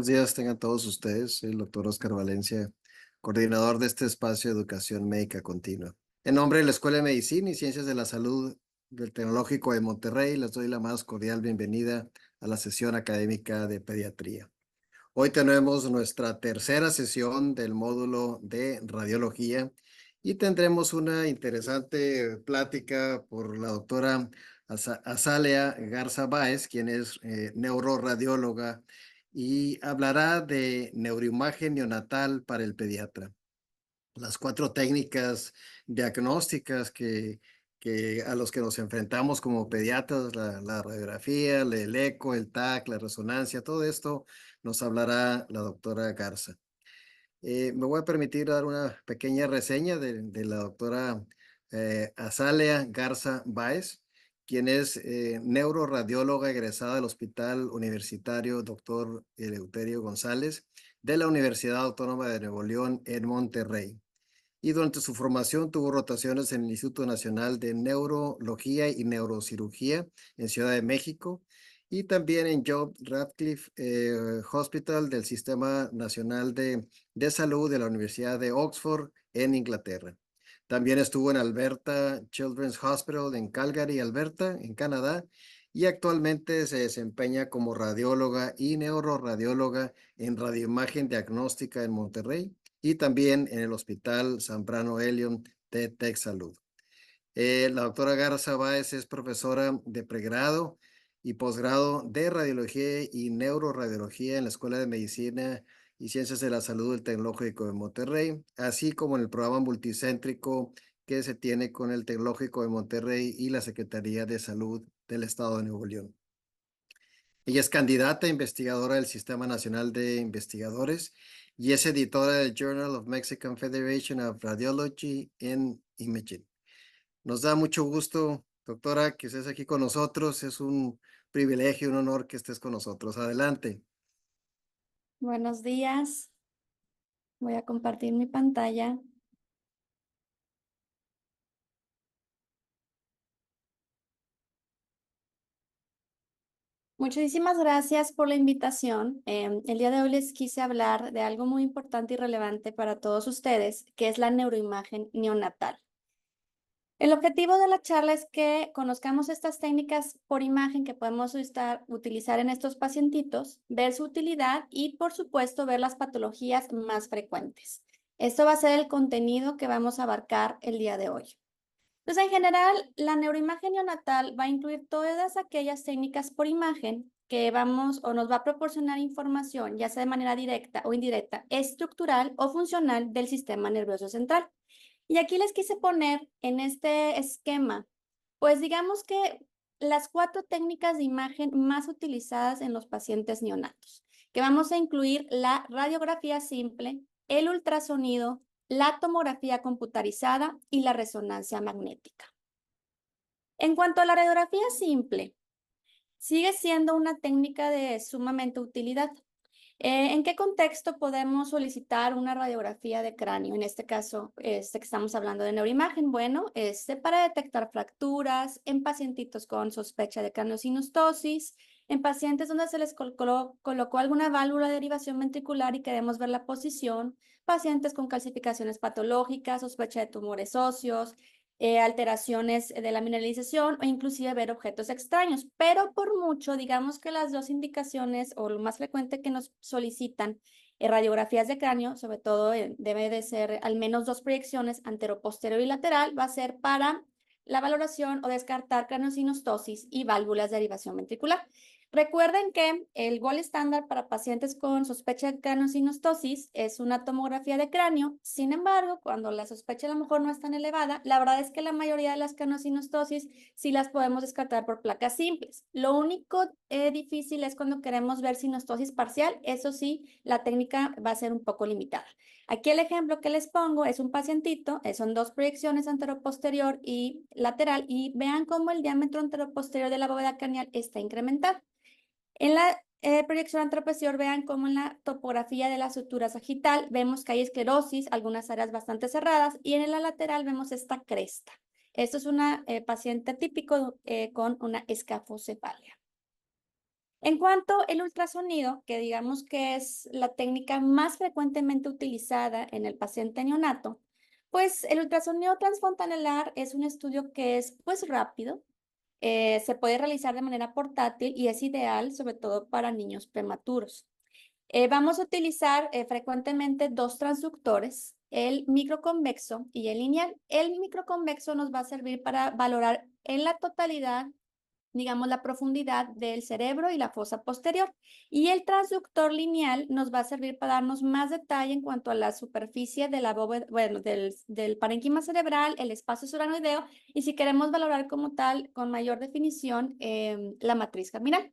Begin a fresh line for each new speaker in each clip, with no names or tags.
buenos días tengan todos ustedes. Soy el doctor Oscar Valencia, coordinador de este espacio de educación médica continua. En nombre de la Escuela de Medicina y Ciencias de la Salud del Tecnológico de Monterrey, les doy la más cordial bienvenida a la sesión académica de pediatría. Hoy tenemos nuestra tercera sesión del módulo de radiología y tendremos una interesante plática por la doctora Azalea Garza Báez, quien es neuroradióloga y hablará de neuroimagen neonatal para el pediatra. Las cuatro técnicas diagnósticas que a los que nos enfrentamos como pediatras, la radiografía, el eco, el TAC, la resonancia, todo esto nos hablará la doctora Garza. Me voy a permitir dar una pequeña reseña de la doctora Azalea Garza Báez, quien es neuroradióloga egresada del Hospital Universitario Dr. Eleuterio González de la Universidad Autónoma de Nuevo León en Monterrey. Y durante su formación tuvo rotaciones en el Instituto Nacional de Neurología y Neurocirugía en Ciudad de México y también en John Radcliffe Hospital del Sistema Nacional de Salud de la Universidad de Oxford en Inglaterra. También estuvo en Alberta Children's Hospital en Calgary, Alberta, en Canadá, y actualmente se desempeña como radióloga y neuroradióloga en radioimagen diagnóstica en Monterrey y también en el Hospital Zambrano Elion de TechSalud. La doctora Garza Báez es profesora de pregrado y posgrado de radiología y neuroradiología en la Escuela de Medicina y Ciencias de la Salud del Tecnológico de Monterrey, así como en el programa multicéntrico que se tiene con el Tecnológico de Monterrey y la Secretaría de Salud del Estado de Nuevo León. Ella es candidata investigadora del Sistema Nacional de Investigadores y es editora del Journal of Mexican Federation of Radiology and Imaging. Nos da mucho gusto, doctora, que estés aquí con nosotros. Es un privilegio, un honor que estés con nosotros. Adelante.
Buenos días. Voy a compartir mi pantalla. Muchísimas gracias por la invitación. El día de hoy les quise hablar de algo muy importante y relevante para todos ustedes, que es la neuroimagen neonatal. El objetivo de la charla es que conozcamos estas técnicas por imagen que podemos utilizar en estos pacientitos, ver su utilidad y, por supuesto, ver las patologías más frecuentes. Esto va a ser el contenido que vamos a abarcar el día de hoy. Entonces, en general, la neuroimagen neonatal va a incluir todas aquellas técnicas por imagen que vamos o nos va a proporcionar información, ya sea de manera directa o indirecta, estructural o funcional del sistema nervioso central. Y aquí les quise poner en este esquema, pues digamos que las 4 técnicas de imagen más utilizadas en los pacientes neonatos, que vamos a incluir la radiografía simple, el ultrasonido, la tomografía computarizada y la resonancia magnética. En cuanto a la radiografía simple, sigue siendo una técnica de sumamente utilidad. ¿En qué contexto podemos solicitar una radiografía de cráneo? En este caso, que estamos hablando de neuroimagen. Bueno, para detectar fracturas en pacientitos con sospecha de craniosynostosis, en pacientes donde se les colocó alguna válvula de derivación ventricular y queremos ver la posición, pacientes con calcificaciones patológicas, sospecha de tumores óseos, alteraciones de la mineralización o inclusive ver objetos extraños, pero por mucho, digamos que las dos indicaciones o lo más frecuente que nos solicitan radiografías de cráneo, sobre todo debe de ser al menos 2 proyecciones antero-posterior y lateral, va a ser para la valoración o descartar craniosynostosis y válvulas de derivación ventricular. Recuerden que el gold estándar para pacientes con sospecha de craniosynostosis es una tomografía de cráneo. Sin embargo, cuando la sospecha a lo mejor no es tan elevada, la verdad es que la mayoría de las craniosynostosis sí las podemos descartar por placas simples. Lo único difícil es cuando queremos ver sinostosis parcial. Eso sí, la técnica va a ser un poco limitada. Aquí el ejemplo que les pongo es un pacientito, son 2 proyecciones anteroposterior y lateral, y vean cómo el diámetro anteroposterior de la bóveda craneal está incrementado. En la proyección anteroposterior, vean cómo en la topografía de la sutura sagital vemos que hay esclerosis, algunas áreas bastante cerradas, y en la lateral vemos esta cresta. Esto es una paciente típico con una escafocefalia. En cuanto al ultrasonido, que digamos que es la técnica más frecuentemente utilizada en el paciente neonato, pues el ultrasonido transfontanelar es un estudio que es pues rápido, se puede realizar de manera portátil y es ideal sobre todo para niños prematuros. Vamos a utilizar frecuentemente dos transductores, el microconvexo y el lineal. El microconvexo nos va a servir para valorar en la totalidad, digamos, la profundidad del cerebro y la fosa posterior. Y el transductor lineal nos va a servir para darnos más detalle en cuanto a la superficie de la bóveda, bueno, del parénquima cerebral, el espacio suranoideo, y si queremos valorar como tal, con mayor definición, la matriz germinal.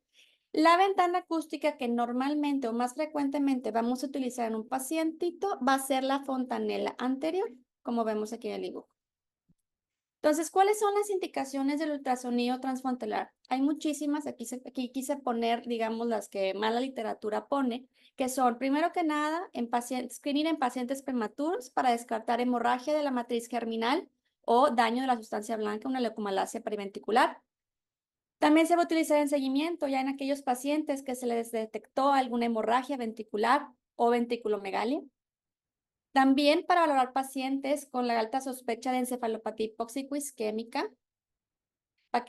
La ventana acústica que normalmente o más frecuentemente vamos a utilizar en un pacientito va a ser la fontanela anterior, como vemos aquí en el dibujo. Entonces, ¿cuáles son las indicaciones del ultrasonido transfrontalar? Hay muchísimas, aquí quise poner, digamos, las que más la literatura pone, que son, primero que nada, screening en pacientes prematuros para descartar hemorragia de la matriz germinal o daño de la sustancia blanca, una leucomalacia periventricular. También se va a utilizar en seguimiento ya en aquellos pacientes que se les detectó alguna hemorragia ventricular o ventriculomegalia. También para valorar pacientes con la alta sospecha de encefalopatía hipóxico-isquémica,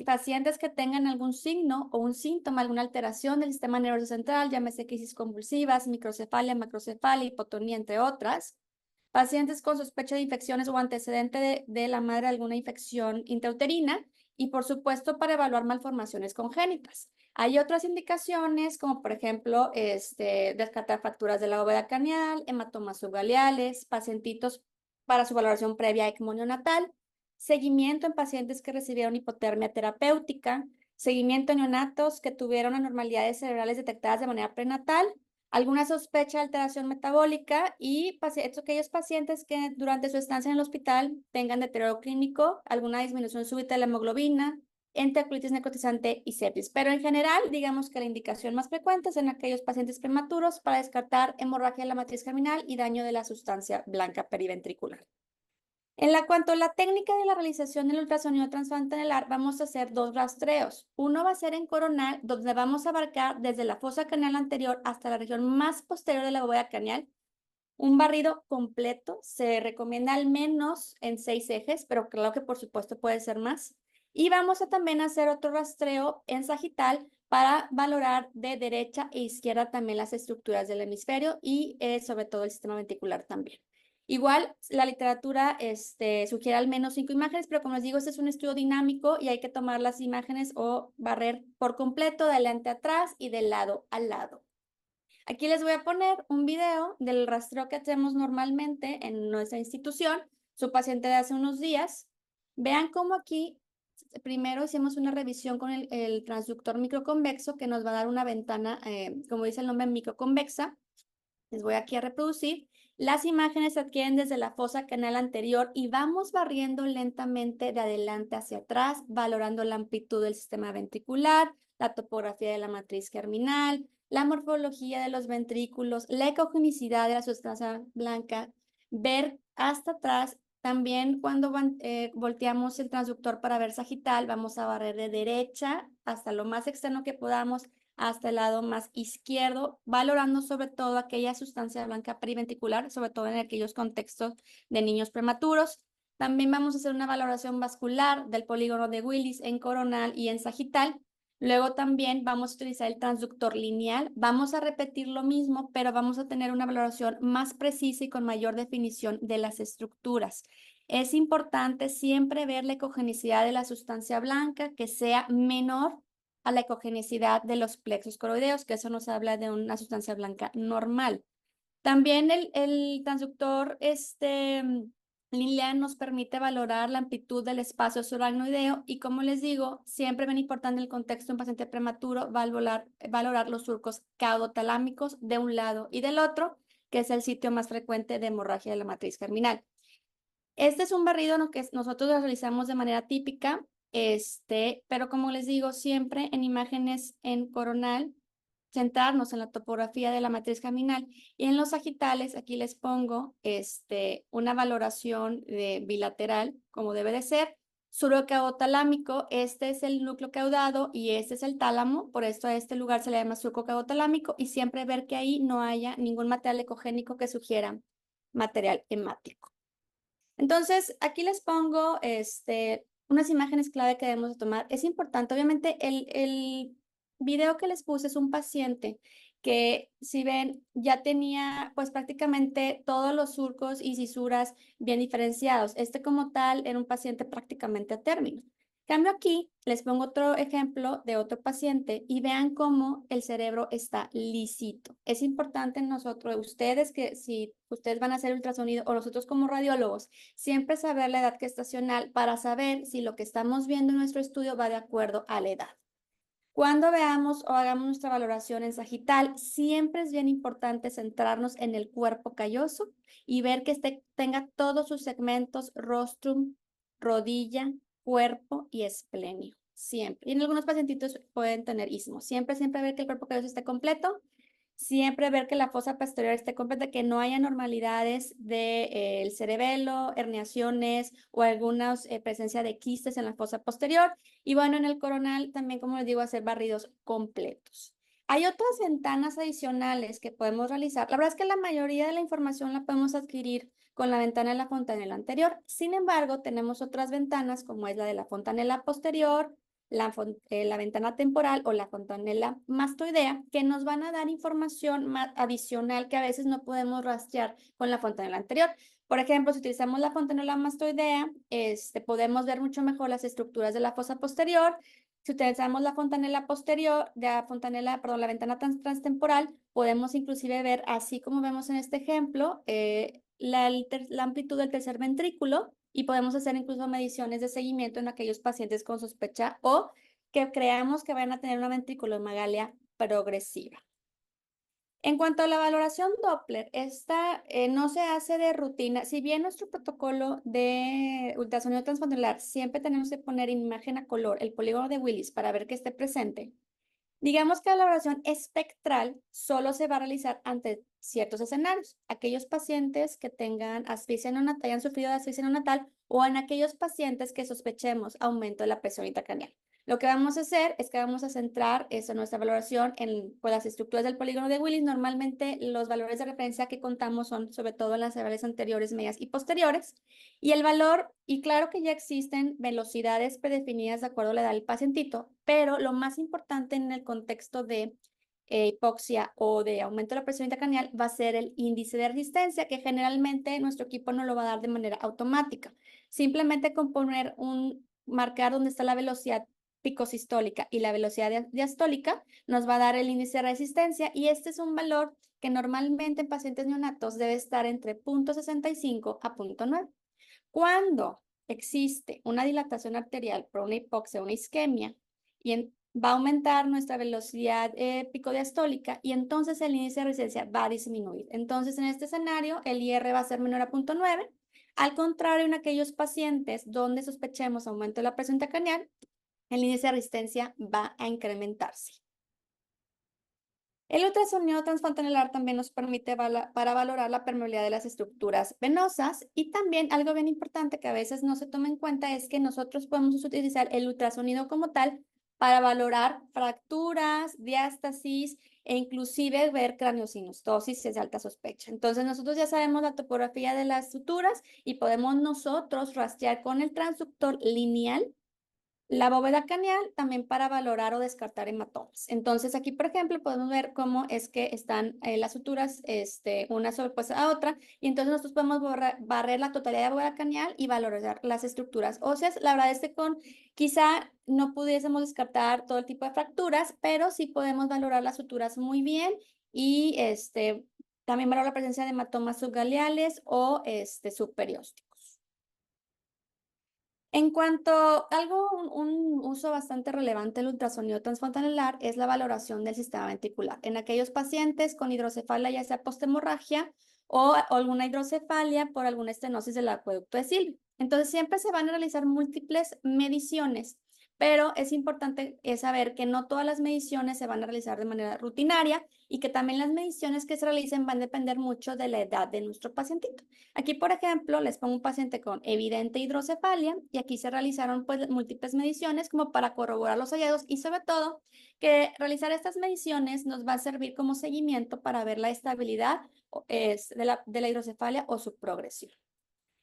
pacientes que tengan algún signo o un síntoma, alguna alteración del sistema nervioso central, llámese crisis convulsivas, microcefalia, macrocefalia, hipotonía, entre otras. Pacientes con sospecha de infecciones o antecedente de la madre alguna infección intrauterina y, por supuesto, para evaluar malformaciones congénitas. Hay otras indicaciones, como por ejemplo, descartar fracturas de la bóveda craneal, hematomas subgaleales, pacientitos para su valoración previa a ECMO neonatal, seguimiento en pacientes que recibieron hipotermia terapéutica, seguimiento en neonatos que tuvieron anormalidades cerebrales detectadas de manera prenatal, alguna sospecha de alteración metabólica y aquellos pacientes que durante su estancia en el hospital tengan deterioro clínico, alguna disminución súbita de la hemoglobina, enterocolitis necrotizante y sepsis. Pero en general, digamos que la indicación más frecuente es en aquellos pacientes prematuros para descartar hemorragia de la matriz germinal y daño de la sustancia blanca periventricular. Cuanto a la técnica de la realización del ultrasonido transfontanelar, vamos a hacer dos rastreos. Uno va a ser en coronal, donde vamos a abarcar desde la fosa craneal anterior hasta la región más posterior de la bóveda craneal. Un barrido completo se recomienda al menos en 6 ejes, pero claro que por supuesto puede ser más. Y vamos a también hacer otro rastreo en sagital para valorar de derecha e izquierda también las estructuras del hemisferio y sobre todo el sistema ventricular también. Igual, la literatura sugiere al menos 5 imágenes, pero como les digo, este es un estudio dinámico y hay que tomar las imágenes o barrer por completo de adelante a atrás y de lado a lado. Aquí les voy a poner un video del rastreo que hacemos normalmente en nuestra institución, su paciente de hace unos días. Vean cómo aquí primero hicimos una revisión con el transductor microconvexo que nos va a dar una ventana, como dice el nombre, microconvexa. Les voy aquí a reproducir. Las imágenes se adquieren desde la fosa canal anterior y vamos barriendo lentamente de adelante hacia atrás, valorando la amplitud del sistema ventricular, la topografía de la matriz germinal, la morfología de los ventrículos, la ecogenicidad de la sustancia blanca, ver hasta atrás. También cuando volteamos el transductor para ver sagital, vamos a barrer de derecha hasta lo más externo que podamos, hasta el lado más izquierdo, valorando sobre todo aquella sustancia blanca periventricular, sobre todo en aquellos contextos de niños prematuros. También vamos a hacer una valoración vascular del polígono de Willis en coronal y en sagital. Luego también vamos a utilizar el transductor lineal. Vamos a repetir lo mismo, pero vamos a tener una valoración más precisa y con mayor definición de las estructuras. Es importante siempre ver la ecogenicidad de la sustancia blanca que sea menor a la ecogenicidad de los plexos coroideos, que eso nos habla de una sustancia blanca normal. También el transductor lineal nos permite valorar la amplitud del espacio subaracnoideo y, como les digo, siempre bien importante en el contexto de un paciente prematuro valorar los surcos caudotalámicos de un lado y del otro, que es el sitio más frecuente de hemorragia de la matriz germinal. Este es un barrido que nosotros lo realizamos de manera típica, pero como les digo, siempre en imágenes en coronal, centrarnos en la topografía de la matriz germinal y en los sagitales, aquí les pongo una valoración bilateral, como debe de ser, Surcocaudatalámico, este es el núcleo caudado y este es el tálamo, por esto a este lugar se le llama surcocaudatalámico, y siempre ver que ahí no haya ningún material ecogénico que sugiera material hemático. Entonces, aquí les pongo unas imágenes clave que debemos de tomar. Es importante, obviamente, el video que les puse es un paciente que, si ven, ya tenía pues prácticamente todos los surcos y cisuras bien diferenciados. Este como tal era un paciente prácticamente a término. Cambio aquí, les pongo otro ejemplo de otro paciente y vean cómo el cerebro está lisito. Es importante en nosotros, ustedes, que si ustedes van a hacer ultrasonido o nosotros como radiólogos, siempre saber la edad gestacional para saber si lo que estamos viendo en nuestro estudio va de acuerdo a la edad. Cuando veamos o hagamos nuestra valoración en sagital, siempre es bien importante centrarnos en el cuerpo calloso y ver que tenga todos sus segmentos, rostrum, rodilla, cuerpo y esplenio. Siempre. Y en algunos pacientitos pueden tener istmo. Siempre ver que el cuerpo calloso esté completo. Siempre ver que la fosa posterior esté completa, que no haya anormalidades del cerebelo, herniaciones o alguna presencia de quistes en la fosa posterior. Y bueno, en el coronal también, como les digo, hacer barridos completos. Hay otras ventanas adicionales que podemos realizar. La verdad es que la mayoría de la información la podemos adquirir con la ventana de la fontanela anterior. Sin embargo, tenemos otras ventanas como es la de la fontanela posterior, la ventana temporal o la fontanela mastoidea, que nos van a dar información adicional que a veces no podemos rastrear con la fontanela anterior. Por ejemplo, si utilizamos la fontanela mastoidea, podemos ver mucho mejor las estructuras de la fosa posterior. Si utilizamos la fontanela posterior, la ventana transtemporal, podemos inclusive ver, así como vemos en este ejemplo, la amplitud del tercer ventrículo, y podemos hacer incluso mediciones de seguimiento en aquellos pacientes con sospecha o que creamos que van a tener una ventriculomegalia progresiva. En cuanto a la valoración Doppler, esta no se hace de rutina. Si bien nuestro protocolo de ultrasonido transfontanelar siempre tenemos que poner imagen a color el polígono de Willis para ver que esté presente, digamos que la valoración espectral solo se va a realizar ante ciertos escenarios. Aquellos pacientes que tengan asfixia neonatal, hayan sufrido de asfixia neonatal, o en aquellos pacientes que sospechemos aumento de la presión intracraneal. Lo que vamos a hacer es que vamos a centrar nuestra valoración en las estructuras del polígono de Willis. Normalmente los valores de referencia que contamos son sobre todo en las cerebrales anteriores, medias y posteriores. Y el valor, y claro que ya existen velocidades predefinidas de acuerdo a la edad del pacientito, pero lo más importante en el contexto de hipoxia o de aumento de la presión intracraneal va a ser el índice de resistencia, que generalmente nuestro equipo no lo va a dar de manera automática. Simplemente con poner marcar donde está la velocidad picosistólica y la velocidad diastólica nos va a dar el índice de resistencia, y este es un valor que normalmente en pacientes neonatos debe estar entre 0.65 a 0.9. Cuando existe una dilatación arterial por una hipoxia o una isquemia, va a aumentar nuestra velocidad picodiastólica, y entonces el índice de resistencia va a disminuir. Entonces, en este escenario, el IR va a ser menor a 0.9. Al contrario, en aquellos pacientes donde sospechemos aumento de la presión intracraneal, el índice de resistencia va a incrementarse. El ultrasonido transfontanelar también nos permite para valorar la permeabilidad de las estructuras venosas, y también algo bien importante que a veces no se toma en cuenta es que nosotros podemos utilizar el ultrasonido como tal para valorar fracturas, diástasis e inclusive ver craneosinostosis si es de alta sospecha. Entonces nosotros ya sabemos la topografía de las suturas y podemos nosotros rastrear con el transductor lineal la bóveda craneal también para valorar o descartar hematomas. Entonces, aquí, por ejemplo, podemos ver cómo es que están las suturas una sobrepuesta a otra, y entonces nosotros podemos barrer la totalidad de la bóveda craneal y valorar las estructuras óseas. La verdad es que quizá no pudiésemos descartar todo el tipo de fracturas, pero sí podemos valorar las suturas muy bien, y también valorar la presencia de hematomas subgaleales o subperiósticos. En cuanto a un uso bastante relevante del ultrasonido transfontanelar es la valoración del sistema ventricular. En aquellos pacientes con hidrocefalia, ya sea posthemorragia o alguna hidrocefalia por alguna estenosis del acueducto de Silvio. Entonces, siempre se van a realizar múltiples mediciones Pero es importante saber que no todas las mediciones se van a realizar de manera rutinaria y que también las mediciones que se realicen van a depender mucho de la edad de nuestro pacientito. Aquí, por ejemplo, les pongo un paciente con evidente hidrocefalia y aquí se realizaron pues múltiples mediciones como para corroborar los hallazgos y sobre todo que realizar estas mediciones nos va a servir como seguimiento para ver la estabilidad de la hidrocefalia o su progresión.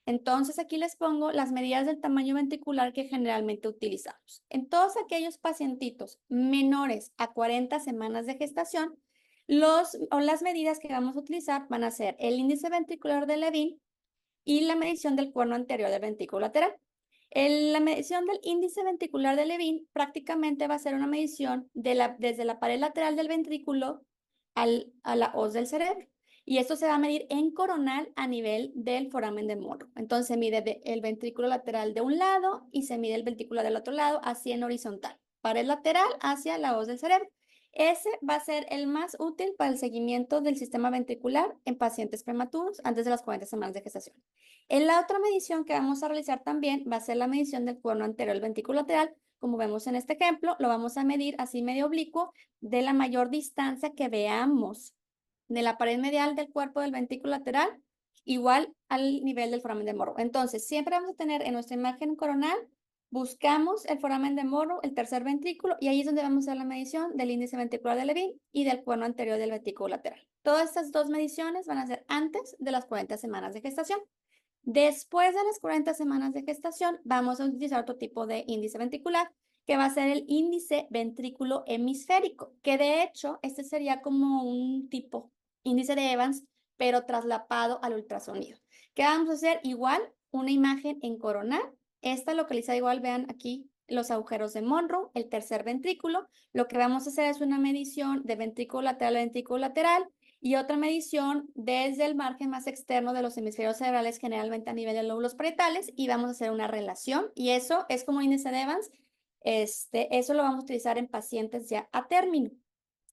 Entonces, aquí les pongo las medidas del tamaño ventricular que generalmente utilizamos. En todos aquellos pacientitos menores a 40 semanas de gestación, las medidas que vamos a utilizar van a ser el índice ventricular de Levin y la medición del cuerno anterior del ventrículo lateral. La medición del índice ventricular de Levin prácticamente va a ser una medición desde la pared lateral del ventrículo a la hoz del cerebro. Y esto se va a medir en coronal a nivel del foramen de Monro. Entonces se mide el ventrículo lateral de un lado y se mide el ventrículo del otro lado así en horizontal. Pared lateral hacia la hoz del cerebro. Ese va a ser el más útil para el seguimiento del sistema ventricular en pacientes prematuros antes de las 40 semanas de gestación. En la otra medición que vamos a realizar también va a ser la medición del cuerno anterior del ventrículo lateral. Como vemos en este ejemplo, lo vamos a medir así medio oblicuo de la mayor distancia que veamos de la pared medial del cuerpo del ventrículo lateral, igual al nivel del foramen de Monro. Entonces, siempre vamos a tener en nuestra imagen coronal, buscamos el foramen de Monro, el tercer ventrículo, y ahí es donde vamos a hacer la medición del índice ventricular de Levin y del cuerno anterior del ventrículo lateral. Todas estas dos mediciones van a ser antes de las 40 semanas de gestación. Después de las 40 semanas de gestación, vamos a utilizar otro tipo de índice ventricular, que va a ser el índice ventrículo hemisférico, que de hecho, este sería como un tipo índice de Evans, pero traslapado al ultrasonido. ¿Qué vamos a hacer? Igual, una imagen en coronal. Esta localizada igual, vean aquí los agujeros de Monro, el tercer ventrículo. Lo que vamos a hacer es una medición de ventrículo lateral a ventrículo lateral y otra medición desde el margen más externo de los hemisferios cerebrales, generalmente a nivel de lóbulos parietales, y vamos a hacer una relación, y eso es como índice de Evans. Eso lo vamos a utilizar en pacientes ya a término.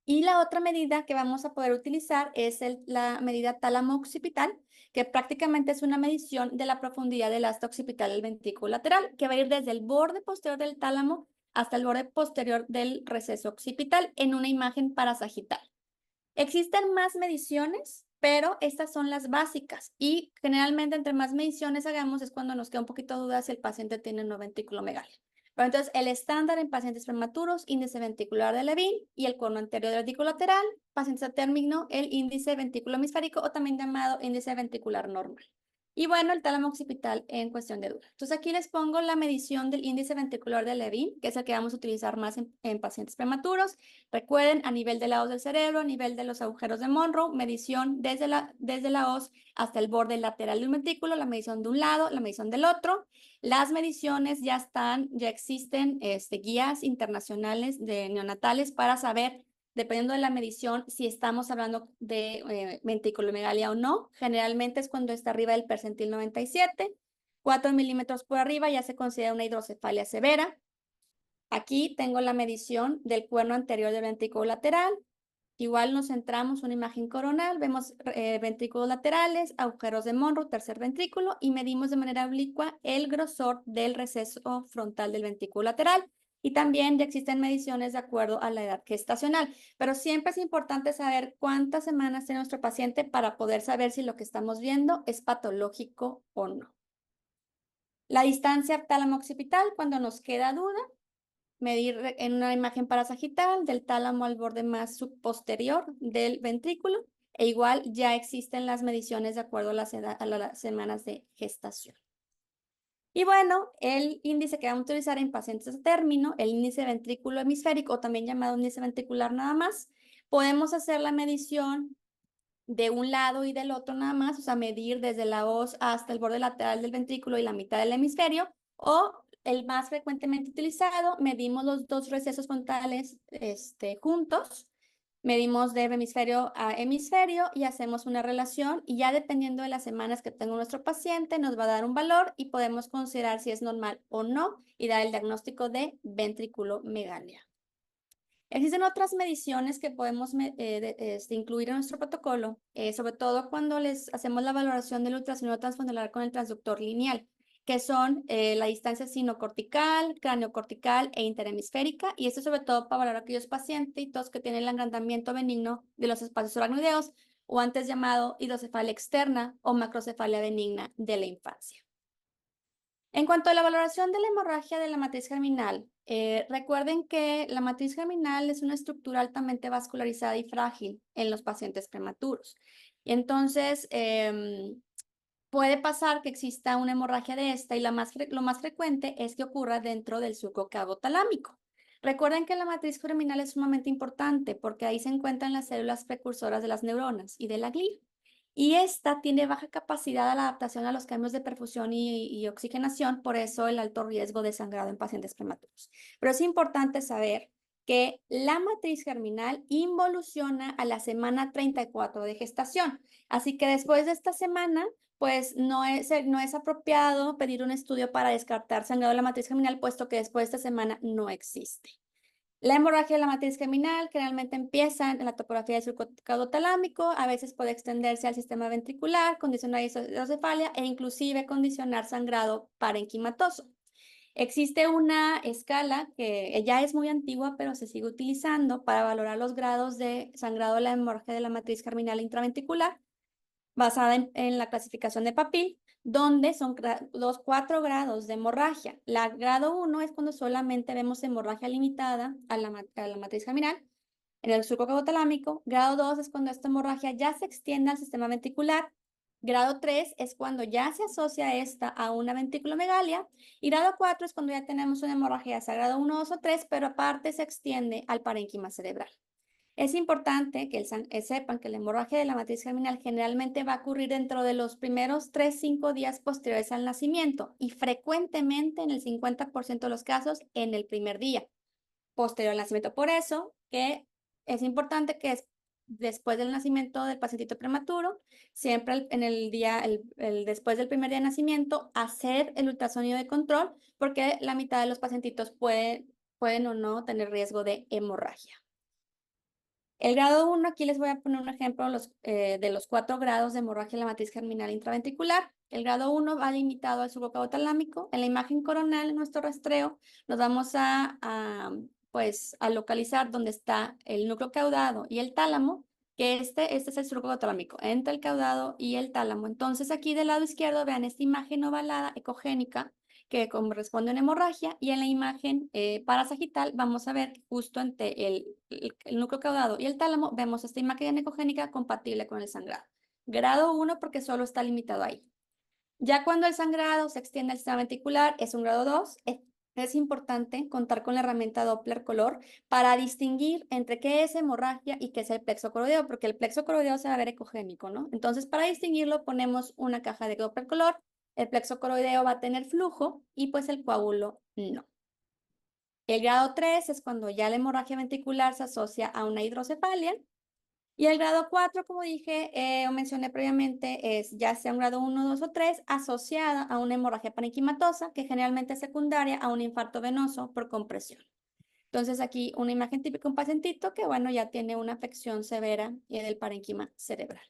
Y la otra medida que vamos a poder utilizar es la medida tálamo-occipital, que prácticamente es una medición de la profundidad del asta occipital del ventrículo lateral, que va a ir desde el borde posterior del tálamo hasta el borde posterior del receso occipital en una imagen parasagital. Existen más mediciones, pero estas son las básicas y generalmente entre más mediciones hagamos es cuando nos queda un poquito de duda si el paciente tiene no ventriculomegalia. Pero entonces el estándar en pacientes prematuros, índice ventricular de Levin y el cono anterior del ventrículo lateral, pacientes a término, el índice ventrículo hemisférico o también llamado índice ventricular normal. Y bueno, el tálamo occipital en cuestión de duda. Entonces aquí les pongo la medición del índice ventricular de Levin, que es el que vamos a utilizar más en pacientes prematuros. Recuerden, a nivel de la hoz del cerebro, a nivel de los agujeros de Monro, medición desde la hoz hasta el borde lateral de un ventrículo, la medición de un lado, la medición del otro. Las mediciones ya existen guías internacionales de neonatales para saber, dependiendo de la medición, si estamos hablando de ventriculomegalia o no. Generalmente es cuando está arriba del percentil 97, 4 milímetros por arriba ya se considera una hidrocefalia severa. Aquí tengo la medición del cuerno anterior del ventrículo lateral. Igual nos centramos en una imagen coronal, vemos ventrículos laterales, agujeros de Monro, tercer ventrículo, y medimos de manera oblicua el grosor del receso frontal del ventrículo lateral. Y también ya existen mediciones de acuerdo a la edad gestacional, pero siempre es importante saber cuántas semanas tiene nuestro paciente para poder saber si lo que estamos viendo es patológico o no. La distancia tálamo-occipital, cuando nos queda duda, medir en una imagen parasagital del tálamo al borde más subposterior del ventrículo, e igual ya existen las mediciones de acuerdo a las semanas de gestación. Y bueno, el índice que vamos a utilizar en pacientes a término, el índice ventrículo hemisférico, o también llamado índice ventricular nada más, podemos hacer la medición de un lado y del otro nada más, o sea, medir desde la hoz hasta el borde lateral del ventrículo y la mitad del hemisferio, o el más frecuentemente utilizado, medimos los dos recesos frontales juntos, medimos de hemisferio a hemisferio y hacemos una relación, y ya dependiendo de las semanas que tenga nuestro paciente, nos va a dar un valor y podemos considerar si es normal o no y dar el diagnóstico de ventriculomegalia. Existen otras mediciones que podemos incluir en nuestro protocolo, sobre todo cuando les hacemos la valoración del ultrasonido transfondular con el transductor lineal. que son la distancia sinocortical, craneocortical e interhemisférica, y esto sobre todo para valorar a aquellos pacientitos que tienen el agrandamiento benigno de los espacios aracnoideos, o antes llamado hidrocefalia externa o macrocefalia benigna de la infancia. En cuanto a la valoración de la hemorragia de la matriz germinal, recuerden que la matriz germinal es una estructura altamente vascularizada y frágil en los pacientes prematuros. Y entonces, puede pasar que exista una hemorragia de esta y lo más frecuente es que ocurra dentro del surco caudatalámico. Recuerden que la matriz germinal es sumamente importante porque ahí se encuentran las células precursoras de las neuronas y de la glía. Y esta tiene baja capacidad a la adaptación a los cambios de perfusión y oxigenación, por eso el alto riesgo de sangrado en pacientes prematuros. Pero es importante saber que la matriz germinal involuciona a la semana 34 de gestación. Así que después de esta semana, pues no es apropiado pedir un estudio para descartar sangrado de la matriz germinal, puesto que después de esta semana no existe. La hemorragia de la matriz germinal generalmente empieza en la topografía del surco caudotalámico, a veces puede extenderse al sistema ventricular, condicionar hidrocefalia e inclusive condicionar sangrado parenquimatoso. Existe una escala que ya es muy antigua, pero se sigue utilizando para valorar los grados de sangrado de la hemorragia de la matriz germinal intraventricular, basada en la clasificación de Papil, donde son los 4 grados de hemorragia. La grado 1 es cuando solamente vemos hemorragia limitada a la matriz germinal en el surco caudatalámico. Grado 2 es cuando esta hemorragia ya se extiende al sistema ventricular. Grado 3 es cuando ya se asocia esta a una ventriculomegalia. Y grado 4 es cuando ya tenemos una hemorragia a grado 1, 2 o 3, pero aparte se extiende al parénquima cerebral. Es importante que sepan que la hemorragia de la matriz germinal generalmente va a ocurrir dentro de los primeros 3-5 días posteriores al nacimiento y frecuentemente en el 50% de los casos en el primer día posterior al nacimiento. Por eso que es importante que después del nacimiento del pacientito prematuro, siempre en el día, después del primer día de nacimiento, hacer el ultrasonido de control porque la mitad de los pacientitos pueden o no tener riesgo de hemorragia. El grado 1, aquí les voy a poner un ejemplo de los 4 grados de hemorragia en la matriz germinal intraventricular. El grado 1 va limitado al surco caudatalámico. En la imagen coronal, en nuestro rastreo, nos vamos pues, a localizar donde está el núcleo caudado y el tálamo, que este es el surco caudatalámico, entre el caudado y el tálamo. Entonces, aquí del lado izquierdo, vean esta imagen ovalada ecogénica, que corresponde a una hemorragia, y en la imagen parasagital vamos a ver que justo entre el núcleo caudado y el tálamo vemos esta imagen ecogénica compatible con el sangrado. Grado 1 porque solo está limitado ahí. Ya cuando el sangrado se extiende al sistema ventricular es un grado 2. Es importante contar con la herramienta Doppler color para distinguir entre qué es hemorragia y qué es el plexo coroideo, porque el plexo coroideo se va a ver ecogénico, ¿no? Entonces, para distinguirlo ponemos una caja de Doppler color. El plexo coroideo va a tener flujo y pues el coágulo no. El grado 3 es cuando ya la hemorragia ventricular se asocia a una hidrocefalia. Y el grado 4, como dije o mencioné previamente, es ya sea un grado 1, 2 o 3 asociada a una hemorragia parenquimatosa, que generalmente es secundaria a un infarto venoso por compresión. Entonces aquí una imagen típica de un pacientito que, bueno, ya tiene una afección severa del parénquima cerebral.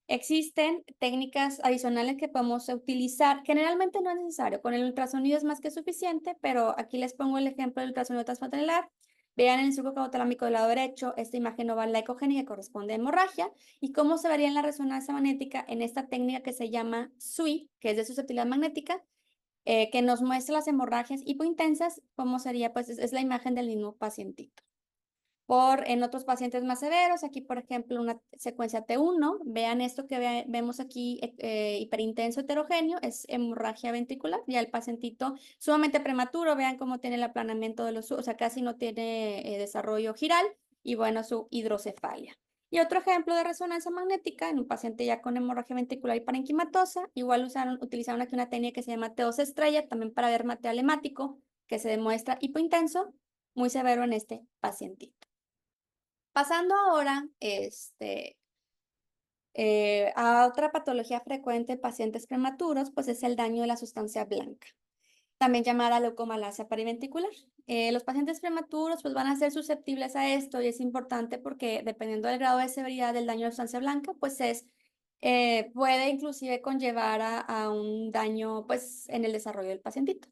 Existen técnicas adicionales que podemos utilizar. Generalmente no es necesario. Con el ultrasonido es más que suficiente, pero aquí les pongo el ejemplo del ultrasonido transfrontalar. Vean en el surco caudatalámico del lado derecho esta imagen oval ecogénica que corresponde a hemorragia y cómo se vería en la resonancia magnética en esta técnica que se llama SUI, que es de susceptibilidad magnética, que nos muestra las hemorragias hipointensas, cómo sería, pues es la imagen del mismo pacientito. En otros pacientes más severos, aquí por ejemplo una secuencia T1, vean esto que vemos aquí, hiperintenso heterogéneo, es hemorragia ventricular, ya el pacientito sumamente prematuro, vean cómo tiene el aplanamiento de o sea, casi no tiene desarrollo giral y bueno, su hidrocefalia. Y otro ejemplo de resonancia magnética en un paciente ya con hemorragia ventricular y parenquimatosa, igual utilizaron aquí una técnica que se llama T2 estrella, también para ver material hemático, que se demuestra hipointenso, muy severo en este pacientito. Pasando ahora a otra patología frecuente en pacientes prematuros, pues es el daño de la sustancia blanca, también llamada leucomalacia periventricular. Los pacientes prematuros pues van a ser susceptibles a esto y es importante porque dependiendo del grado de severidad del daño de la sustancia blanca, pues es puede inclusive conllevar a un daño pues, en el desarrollo del pacientito.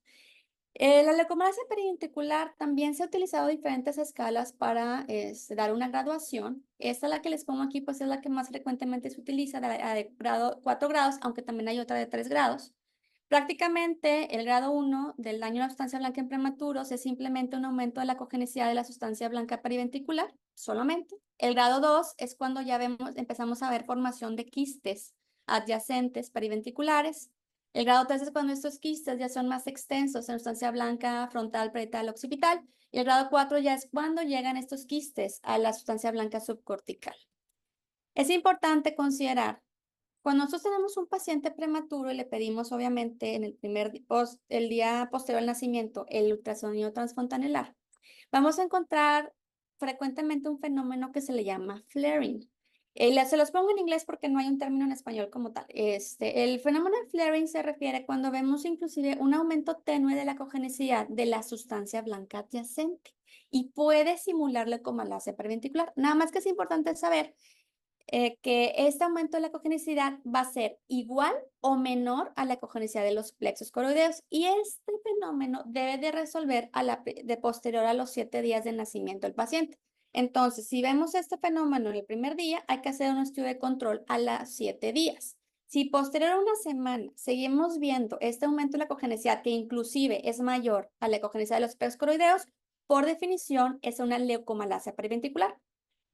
La leucomalacia periventricular también se ha utilizado diferentes escalas para dar una graduación. Esta, la que les pongo aquí, pues es la que más frecuentemente se utiliza, la de grado 4 grados, aunque también hay otra de 3 grados. Prácticamente el grado 1 del daño a la sustancia blanca en prematuros es simplemente un aumento de la cogenicidad de la sustancia blanca periventricular, solamente. El grado 2 es cuando ya empezamos a ver formación de quistes adyacentes periventriculares. El grado 3 es cuando estos quistes ya son más extensos en sustancia blanca frontal, parietal, occipital. Y el grado 4 ya es cuando llegan estos quistes a la sustancia blanca subcortical. Es importante considerar, cuando nosotros tenemos un paciente prematuro y le pedimos, obviamente, en el día posterior al nacimiento, el ultrasonido transfontanelar, vamos a encontrar frecuentemente un fenómeno que se le llama flaring. Se los pongo en inglés porque no hay un término en español como tal. El fenómeno de flaring se refiere cuando vemos inclusive un aumento tenue de la cogenicidad de la sustancia blanca adyacente y puede simular leucomalacia periventricular. Nada más que es importante saber que este aumento de la cogenicidad va a ser igual o menor a la cogenicidad de los plexos coroideos y este fenómeno debe de resolver de posterior a los 7 días de nacimiento del paciente. Entonces, si vemos este fenómeno en el primer día, hay que hacer un estudio de control a los 7 días. Si posterior a una semana seguimos viendo este aumento de la cogenicidad, que inclusive es mayor a la cogenicidad de los plexos coroideos, por definición es una leucomalacia periventricular.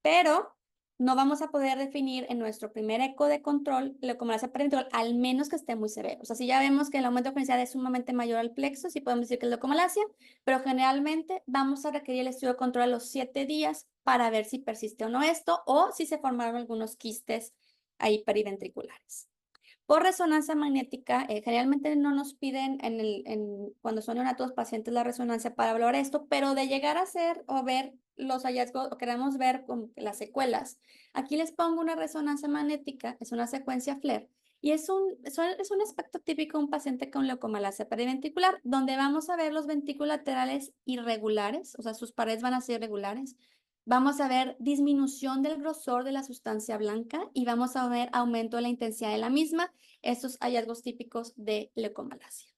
Pero no vamos a poder definir en nuestro primer eco de control leucomalacia periventricular, al menos que esté muy severo. O sea, si ya vemos que el aumento de cogenicidad es sumamente mayor al plexo, sí podemos decir que es leucomalacia, pero generalmente vamos a requerir el estudio de control a los 7 días para ver si persiste o no esto, o si se formaron algunos quistes ahí periventriculares. Por resonancia magnética, generalmente no nos piden cuando son neonatos pacientes la resonancia para evaluar esto, pero de llegar a hacer o ver los hallazgos o queremos ver con las secuelas, aquí les pongo una resonancia magnética, es una secuencia FLAIR, y es un aspecto típico de un paciente con leucomalacia periventricular, donde vamos a ver los ventrículos laterales irregulares, o sea, sus paredes van a ser irregulares. Vamos a ver disminución del grosor de la sustancia blanca y vamos a ver aumento de la intensidad de la misma, estos hallazgos típicos de leucomalacia.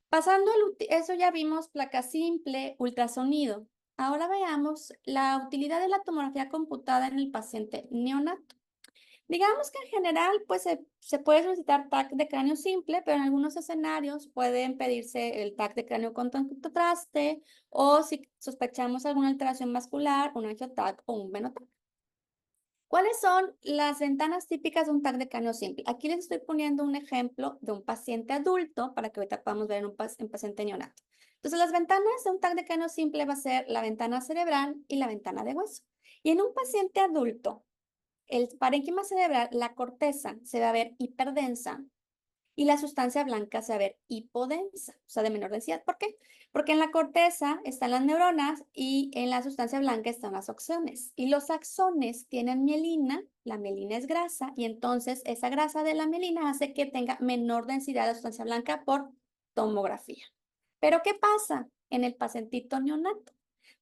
Pasando eso ya vimos placa simple, ultrasonido. Ahora veamos la utilidad de la tomografía computada en el paciente neonato. Digamos que en general, pues se puede solicitar TAC de cráneo simple, pero en algunos escenarios pueden pedirse el TAC de cráneo con contraste o si sospechamos alguna alteración vascular, un angio-TAC o un veno-TAC. ¿Cuáles son las ventanas típicas de un TAC de cráneo simple? Aquí les estoy poniendo un ejemplo de un paciente adulto para que ahorita podamos ver en un paciente neonato. Entonces, las ventanas de un TAC de cráneo simple va a ser la ventana cerebral y la ventana de hueso. Y en un paciente adulto, el parénquima cerebral, la corteza se va a ver hiperdensa y la sustancia blanca se va a ver hipodensa, o sea, de menor densidad. ¿Por qué? Porque en la corteza están las neuronas y en la sustancia blanca están los axones. Y los axones tienen mielina, la mielina es grasa, y entonces esa grasa de la mielina hace que tenga menor densidad de sustancia blanca por tomografía. Pero ¿qué pasa en el pacientito neonato?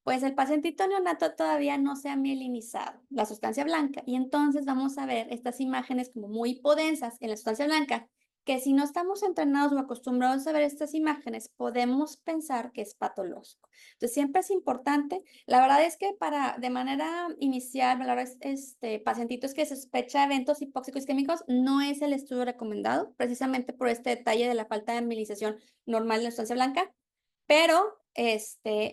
Pues el pacientito neonato todavía no se ha mielinizado la sustancia blanca y entonces vamos a ver estas imágenes como muy hipodensas en la sustancia blanca, que si no estamos entrenados o acostumbrados a ver estas imágenes, podemos pensar que es patológico. Entonces siempre es importante, la verdad es que de manera inicial, valorar pacientitos que sospecha eventos hipóxicos isquémicos no es el estudio recomendado, precisamente por este detalle de la falta de mielización normal de la sustancia blanca. Pero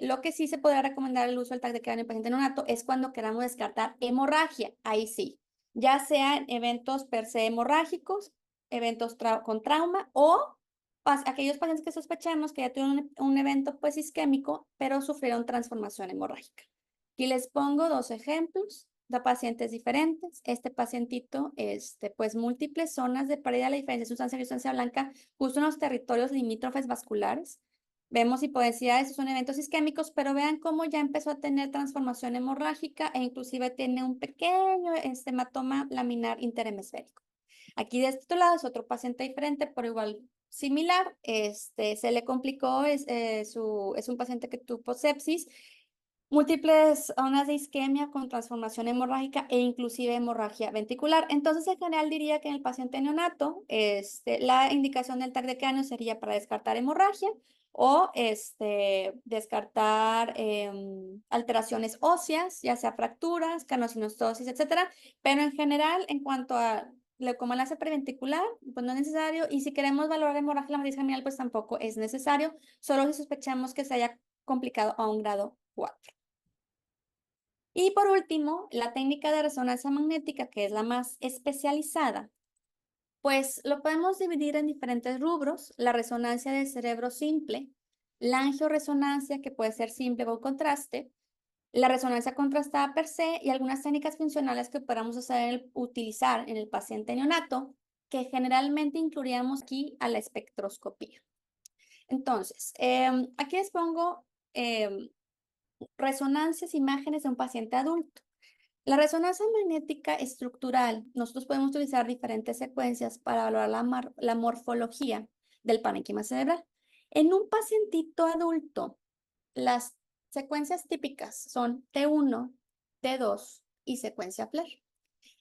lo que sí se podría recomendar el uso del TAC de cráneo en paciente neonato es cuando queramos descartar hemorragia. Ahí sí, ya sean eventos per se hemorrágicos, eventos con trauma o aquellos pacientes que sospechamos que ya tuvieron un evento pues isquémico, pero sufrieron transformación hemorrágica. Aquí les pongo 2 ejemplos de pacientes diferentes. Este pacientito, pues múltiples zonas de pérdida de la diferencia de sustancia y sustancia blanca justo en los territorios limítrofes vasculares. Vemos hipodensidad, esos son eventos isquémicos, pero vean cómo ya empezó a tener transformación hemorrágica e inclusive tiene un pequeño hematoma laminar interhemisférico. Aquí de este lado es otro paciente diferente, pero igual similar. Se le complicó, es un paciente que tuvo sepsis. múltiples zonas de isquemia con transformación hemorrágica e inclusive hemorragia ventricular. Entonces, en general diría que en el paciente neonato, la indicación del TAC de cráneo sería para descartar hemorragia o descartar alteraciones óseas, ya sea fracturas, canosinostosis, etcétera. Pero en general, en cuanto a leucoplasia preventricular, pues no es necesario. Y si queremos valorar hemorragia de la matriz germinal, pues tampoco es necesario, solo si sospechamos que se haya complicado a un grado 4. Y por último, la técnica de resonancia magnética, que es la más especializada, pues lo podemos dividir en diferentes rubros: la resonancia del cerebro simple, la angioresonancia, que puede ser simple o contraste, la resonancia contrastada per se y algunas técnicas funcionales que podamos utilizar en el paciente neonato, que generalmente incluiríamos aquí a la espectroscopía. Entonces, aquí les pongo resonancias, imágenes de un paciente adulto. La resonancia magnética estructural, nosotros podemos utilizar diferentes secuencias para valorar la morfología del parénquima cerebral. En un pacientito adulto, las secuencias típicas son T1, T2 y secuencia FLAIR.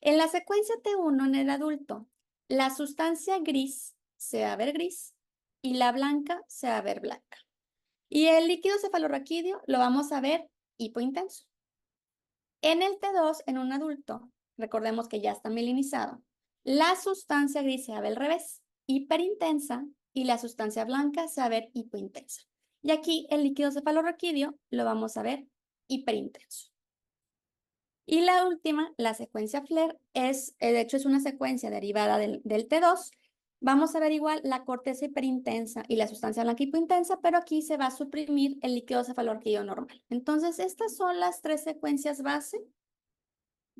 En la secuencia T1 en el adulto, la sustancia gris se va a ver gris y la blanca se va a ver blanca. Y el líquido cefalorraquídeo lo vamos a ver hipointenso. En el T2, en un adulto, recordemos que ya está mielinizado, la sustancia gris se va a ver al revés, hiperintensa, y la sustancia blanca se va a ver hipointensa. Y aquí el líquido cefalorraquídeo lo vamos a ver hiperintenso. Y la última, la secuencia FLAIR, de hecho es una secuencia derivada del T2. Vamos a ver igual la corteza hiperintensa y la sustancia blanca hipointensa, pero aquí se va a suprimir el líquido cefalorraquídeo normal. Entonces, estas son las tres secuencias base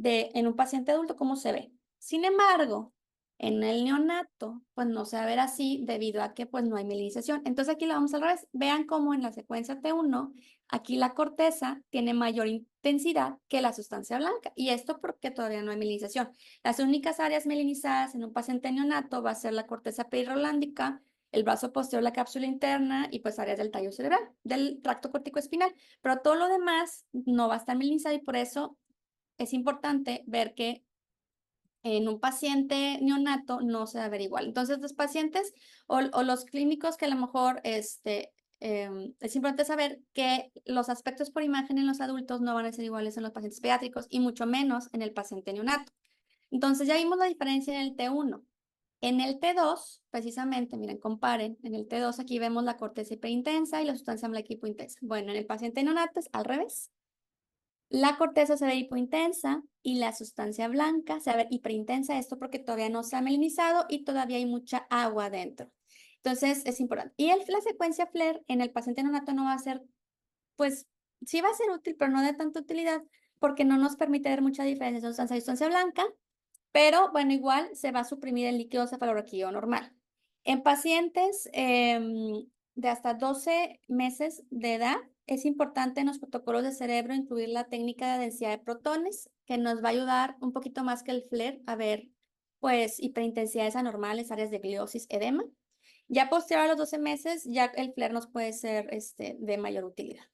en un paciente adulto, ¿cómo se ve? Sin embargo, en el neonato, pues no se va a ver así debido a que pues no hay mielinización. Entonces aquí lo vamos al revés. Vean cómo en la secuencia T1, aquí la corteza tiene mayor intensidad que la sustancia blanca. Y esto porque todavía no hay mielinización. Las únicas áreas mielinizadas en un paciente neonato va a ser la corteza perirrolándica, el brazo posterior, la cápsula interna y pues áreas del tallo cerebral, del tracto corticoespinal. Pero todo lo demás no va a estar mielinizado y por eso es importante ver que en un paciente neonato no se va a ver igual. Entonces, los pacientes o los clínicos que a lo mejor es importante saber que los aspectos por imagen en los adultos no van a ser iguales en los pacientes pediátricos y mucho menos en el paciente neonato. Entonces, ya vimos la diferencia en el T1. En el T2, precisamente, miren, comparen. En el T2 aquí vemos la corteza hiperintensa y la sustancia blanca hipointensa. Bueno, en el paciente neonato es al revés. La corteza se ve hipointensa y la sustancia blanca se ve hiperintensa, esto porque todavía no se ha melinizado y todavía hay mucha agua dentro. Entonces, es importante. Y la secuencia FLAIR en el paciente neonato no va a ser, pues, sí va a ser útil, pero no de tanta utilidad porque no nos permite ver mucha diferencia de sustancia y sustancia blanca, pero bueno, igual se va a suprimir el líquido cefalorraquídeo normal. En pacientes de hasta 12 meses de edad, es importante en los protocolos de cerebro incluir la técnica de densidad de protones, que nos va a ayudar un poquito más que el FLAIR a ver, pues, hiperintensidades anormales, áreas de gliosis, edema. Ya posterior a los 12 meses, ya el FLAIR nos puede ser de mayor utilidad.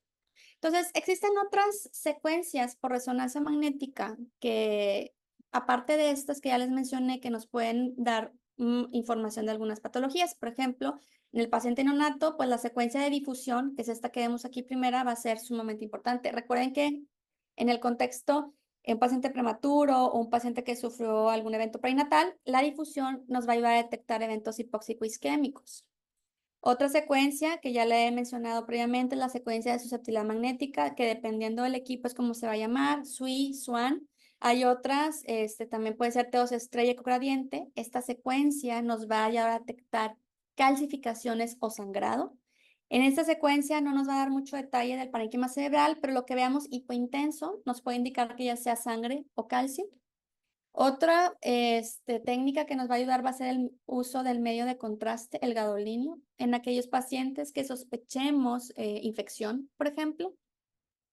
Entonces, existen otras secuencias por resonancia magnética que, aparte de estas que ya les mencioné, que nos pueden dar información de algunas patologías. Por ejemplo, en el paciente neonato, pues la secuencia de difusión, que es esta que vemos aquí primera, va a ser sumamente importante. Recuerden que en el contexto, en un paciente prematuro o un paciente que sufrió algún evento perinatal, la difusión nos va a ayudar a detectar eventos hipóxico-isquémicos. Otra secuencia que ya le he mencionado previamente es la secuencia de susceptibilidad magnética, que dependiendo del equipo es como se va a llamar, SWI, SWAN. Hay otras, también puede ser T2 estrella ecogradiente. Esta secuencia nos va a ayudar a detectar calcificaciones o sangrado. En esta secuencia no nos va a dar mucho detalle del parénquima cerebral, pero lo que veamos hipointenso nos puede indicar que ya sea sangre o calcio. Otra técnica que nos va a ayudar va a ser el uso del medio de contraste, el gadolinio, en aquellos pacientes que sospechemos infección, por ejemplo.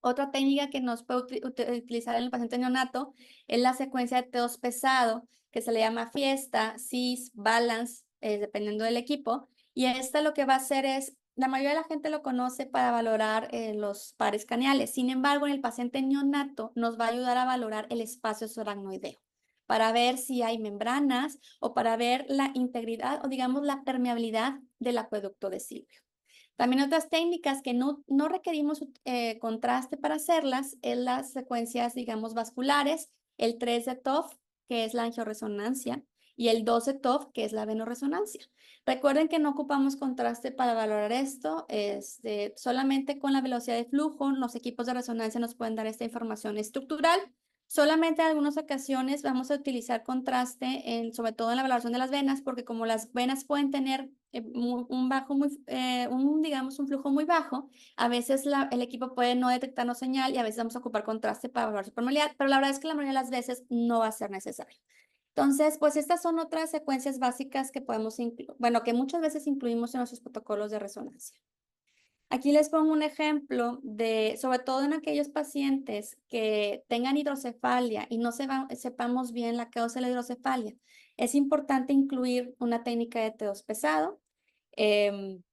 Otra técnica que nos puede utilizar en el paciente neonato es la secuencia de T2 pesado, que se le llama fiesta, CIS, balance, dependiendo del equipo. Y esta lo que va a hacer es la mayoría de la gente lo conoce para valorar los pares craneales. Sin embargo, en el paciente neonato nos va a ayudar a valorar el espacio subaracnoideo para ver si hay membranas o para ver la integridad o digamos la permeabilidad del acueducto de Silvio. También otras técnicas que no requerimos contraste para hacerlas es las secuencias, digamos, vasculares, el 3 de TOF, que es la angioresonancia, y el 12 TOF, que es la venoresonancia. Recuerden que no ocupamos contraste para valorar esto, solamente con la velocidad de flujo, los equipos de resonancia nos pueden dar esta información estructural. Solamente en algunas ocasiones vamos a utilizar contraste, sobre todo en la valoración de las venas, porque como las venas pueden tener digamos, un flujo muy bajo, a veces el equipo puede no detectarnos señal y a veces vamos a ocupar contraste para valorar su permeabilidad, pero la verdad es que la mayoría de las veces no va a ser necesario. Entonces, pues estas son otras secuencias básicas que podemos incluir, bueno, que muchas veces incluimos en nuestros protocolos de resonancia. Aquí les pongo un ejemplo sobre todo en aquellos pacientes que tengan hidrocefalia y no sepamos bien la causa de la hidrocefalia. Es importante incluir una técnica de T2 pesado. En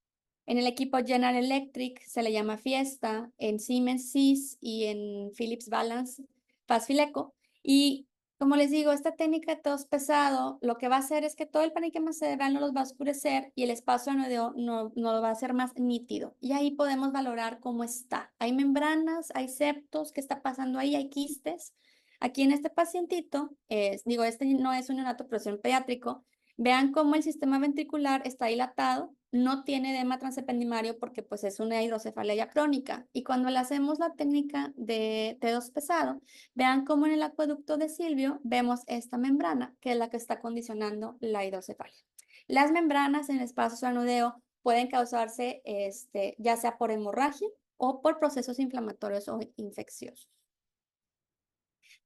el equipo General Electric se le llama Fiesta, en Siemens SIS y en Philips Balance Fast-Fileco. Y como les digo, esta técnica de tos pesado lo que va a hacer es que todo el parénquima cerebral no los va a oscurecer y el espacio anuideo no lo va a hacer más nítido. Y ahí podemos valorar cómo está. Hay membranas, hay septos, ¿qué está pasando ahí? Hay quistes. Aquí en este pacientito, este no es un neonato, pero es un pediátrico. Vean cómo el sistema ventricular está dilatado, no tiene edema transependimario porque pues es una hidrocefalia ya crónica. Y cuando le hacemos la técnica de T2 pesado, vean cómo en el acueducto de Silvio vemos esta membrana, que es la que está condicionando la hidrocefalia. Las membranas en el espacio subaracnoideo pueden causarse ya sea por hemorragia o por procesos inflamatorios o infecciosos.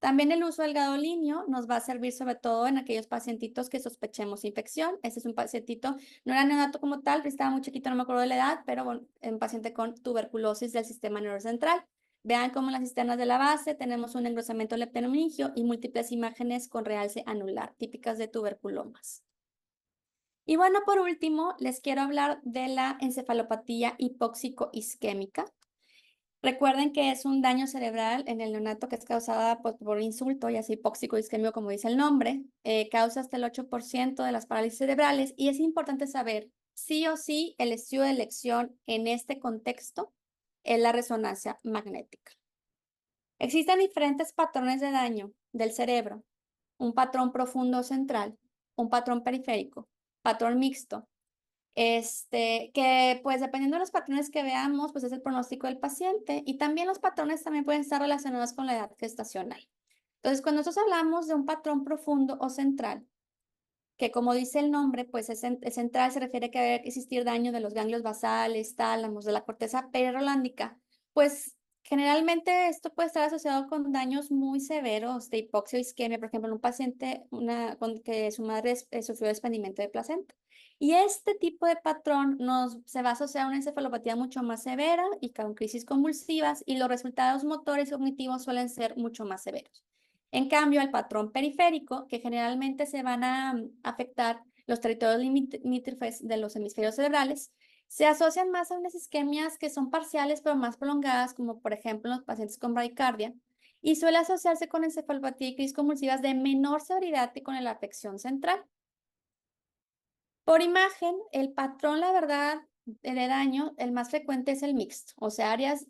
También el uso del gadolinio nos va a servir sobre todo en aquellos pacientitos que sospechemos infección. Este es un pacientito, no era neonato como tal, estaba muy chiquito, no me acuerdo de la edad, pero bueno, un paciente con tuberculosis del sistema neurocentral. Vean cómo en las cisternas de la base tenemos un engrosamiento leptomeningio y múltiples imágenes con realce anular, típicas de tuberculomas. Y bueno, por último, les quiero hablar de la encefalopatía hipóxico-isquémica. Recuerden que es un daño cerebral en el neonato que es causada por insulto, ya sea hipóxico isquémico, como dice el nombre. Causa hasta el 8% de las parálisis cerebrales y es importante saber, sí o sí, el estudio de elección en este contexto es la resonancia magnética. Existen diferentes patrones de daño del cerebro, un patrón profundo central, un patrón periférico, patrón mixto, que pues dependiendo de los patrones que veamos, pues es el pronóstico del paciente y también los patrones también pueden estar relacionados con la edad gestacional. Entonces, cuando nosotros hablamos de un patrón profundo o central, que como dice el nombre, pues es central, se refiere a que debe existir daño de los ganglios basales, tálamos, de la corteza perirolámbrica, pues generalmente esto puede estar asociado con daños muy severos de hipoxia o isquemia, por ejemplo, en un paciente que su madre sufrió desprendimiento de placenta. Y este tipo de patrón se va a asociar a una encefalopatía mucho más severa y con crisis convulsivas y los resultados motores y cognitivos suelen ser mucho más severos. En cambio, el patrón periférico, que generalmente se van a afectar los territorios limítrofes de los hemisferios cerebrales, se asocian más a unas isquemias que son parciales pero más prolongadas, como por ejemplo en los pacientes con bradicardia, y suele asociarse con encefalopatía y crisis convulsivas de menor severidad que con la afección central. Por imagen, el patrón, la verdad, de daño, el más frecuente es el mixto, o sea, áreas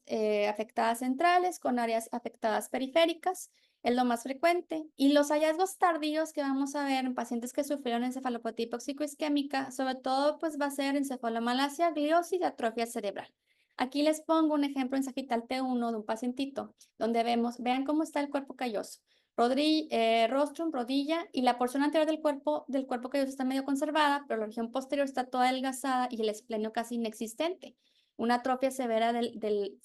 afectadas centrales con áreas afectadas periféricas, es lo más frecuente. Y los hallazgos tardíos que vamos a ver en pacientes que sufrieron encefalopatía hipóxico-isquémica, sobre todo, pues va a ser encefalomalacia, gliosis y atrofia cerebral. Aquí les pongo un ejemplo en sagital T1 de un pacientito, donde vean cómo está el cuerpo calloso. Rostrum, rodilla y la porción anterior del cuerpo calloso está medio conservada, pero la región posterior está toda adelgazada y el esplenio casi inexistente. Una atrofia severa del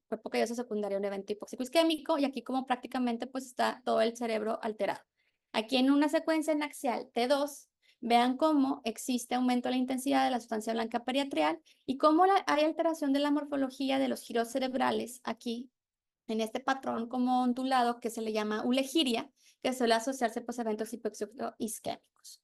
cuerpo calloso secundaria a un evento hipóxico isquémico y aquí como prácticamente pues está todo el cerebro alterado. Aquí en una secuencia en axial T2, vean cómo existe aumento de la intensidad de la sustancia blanca periatrial y cómo hay alteración de la morfología de los giros cerebrales aquí en este patrón como ondulado que se le llama ulegiria, que suele asociarse pues, a eventos hipóxico-isquémicos.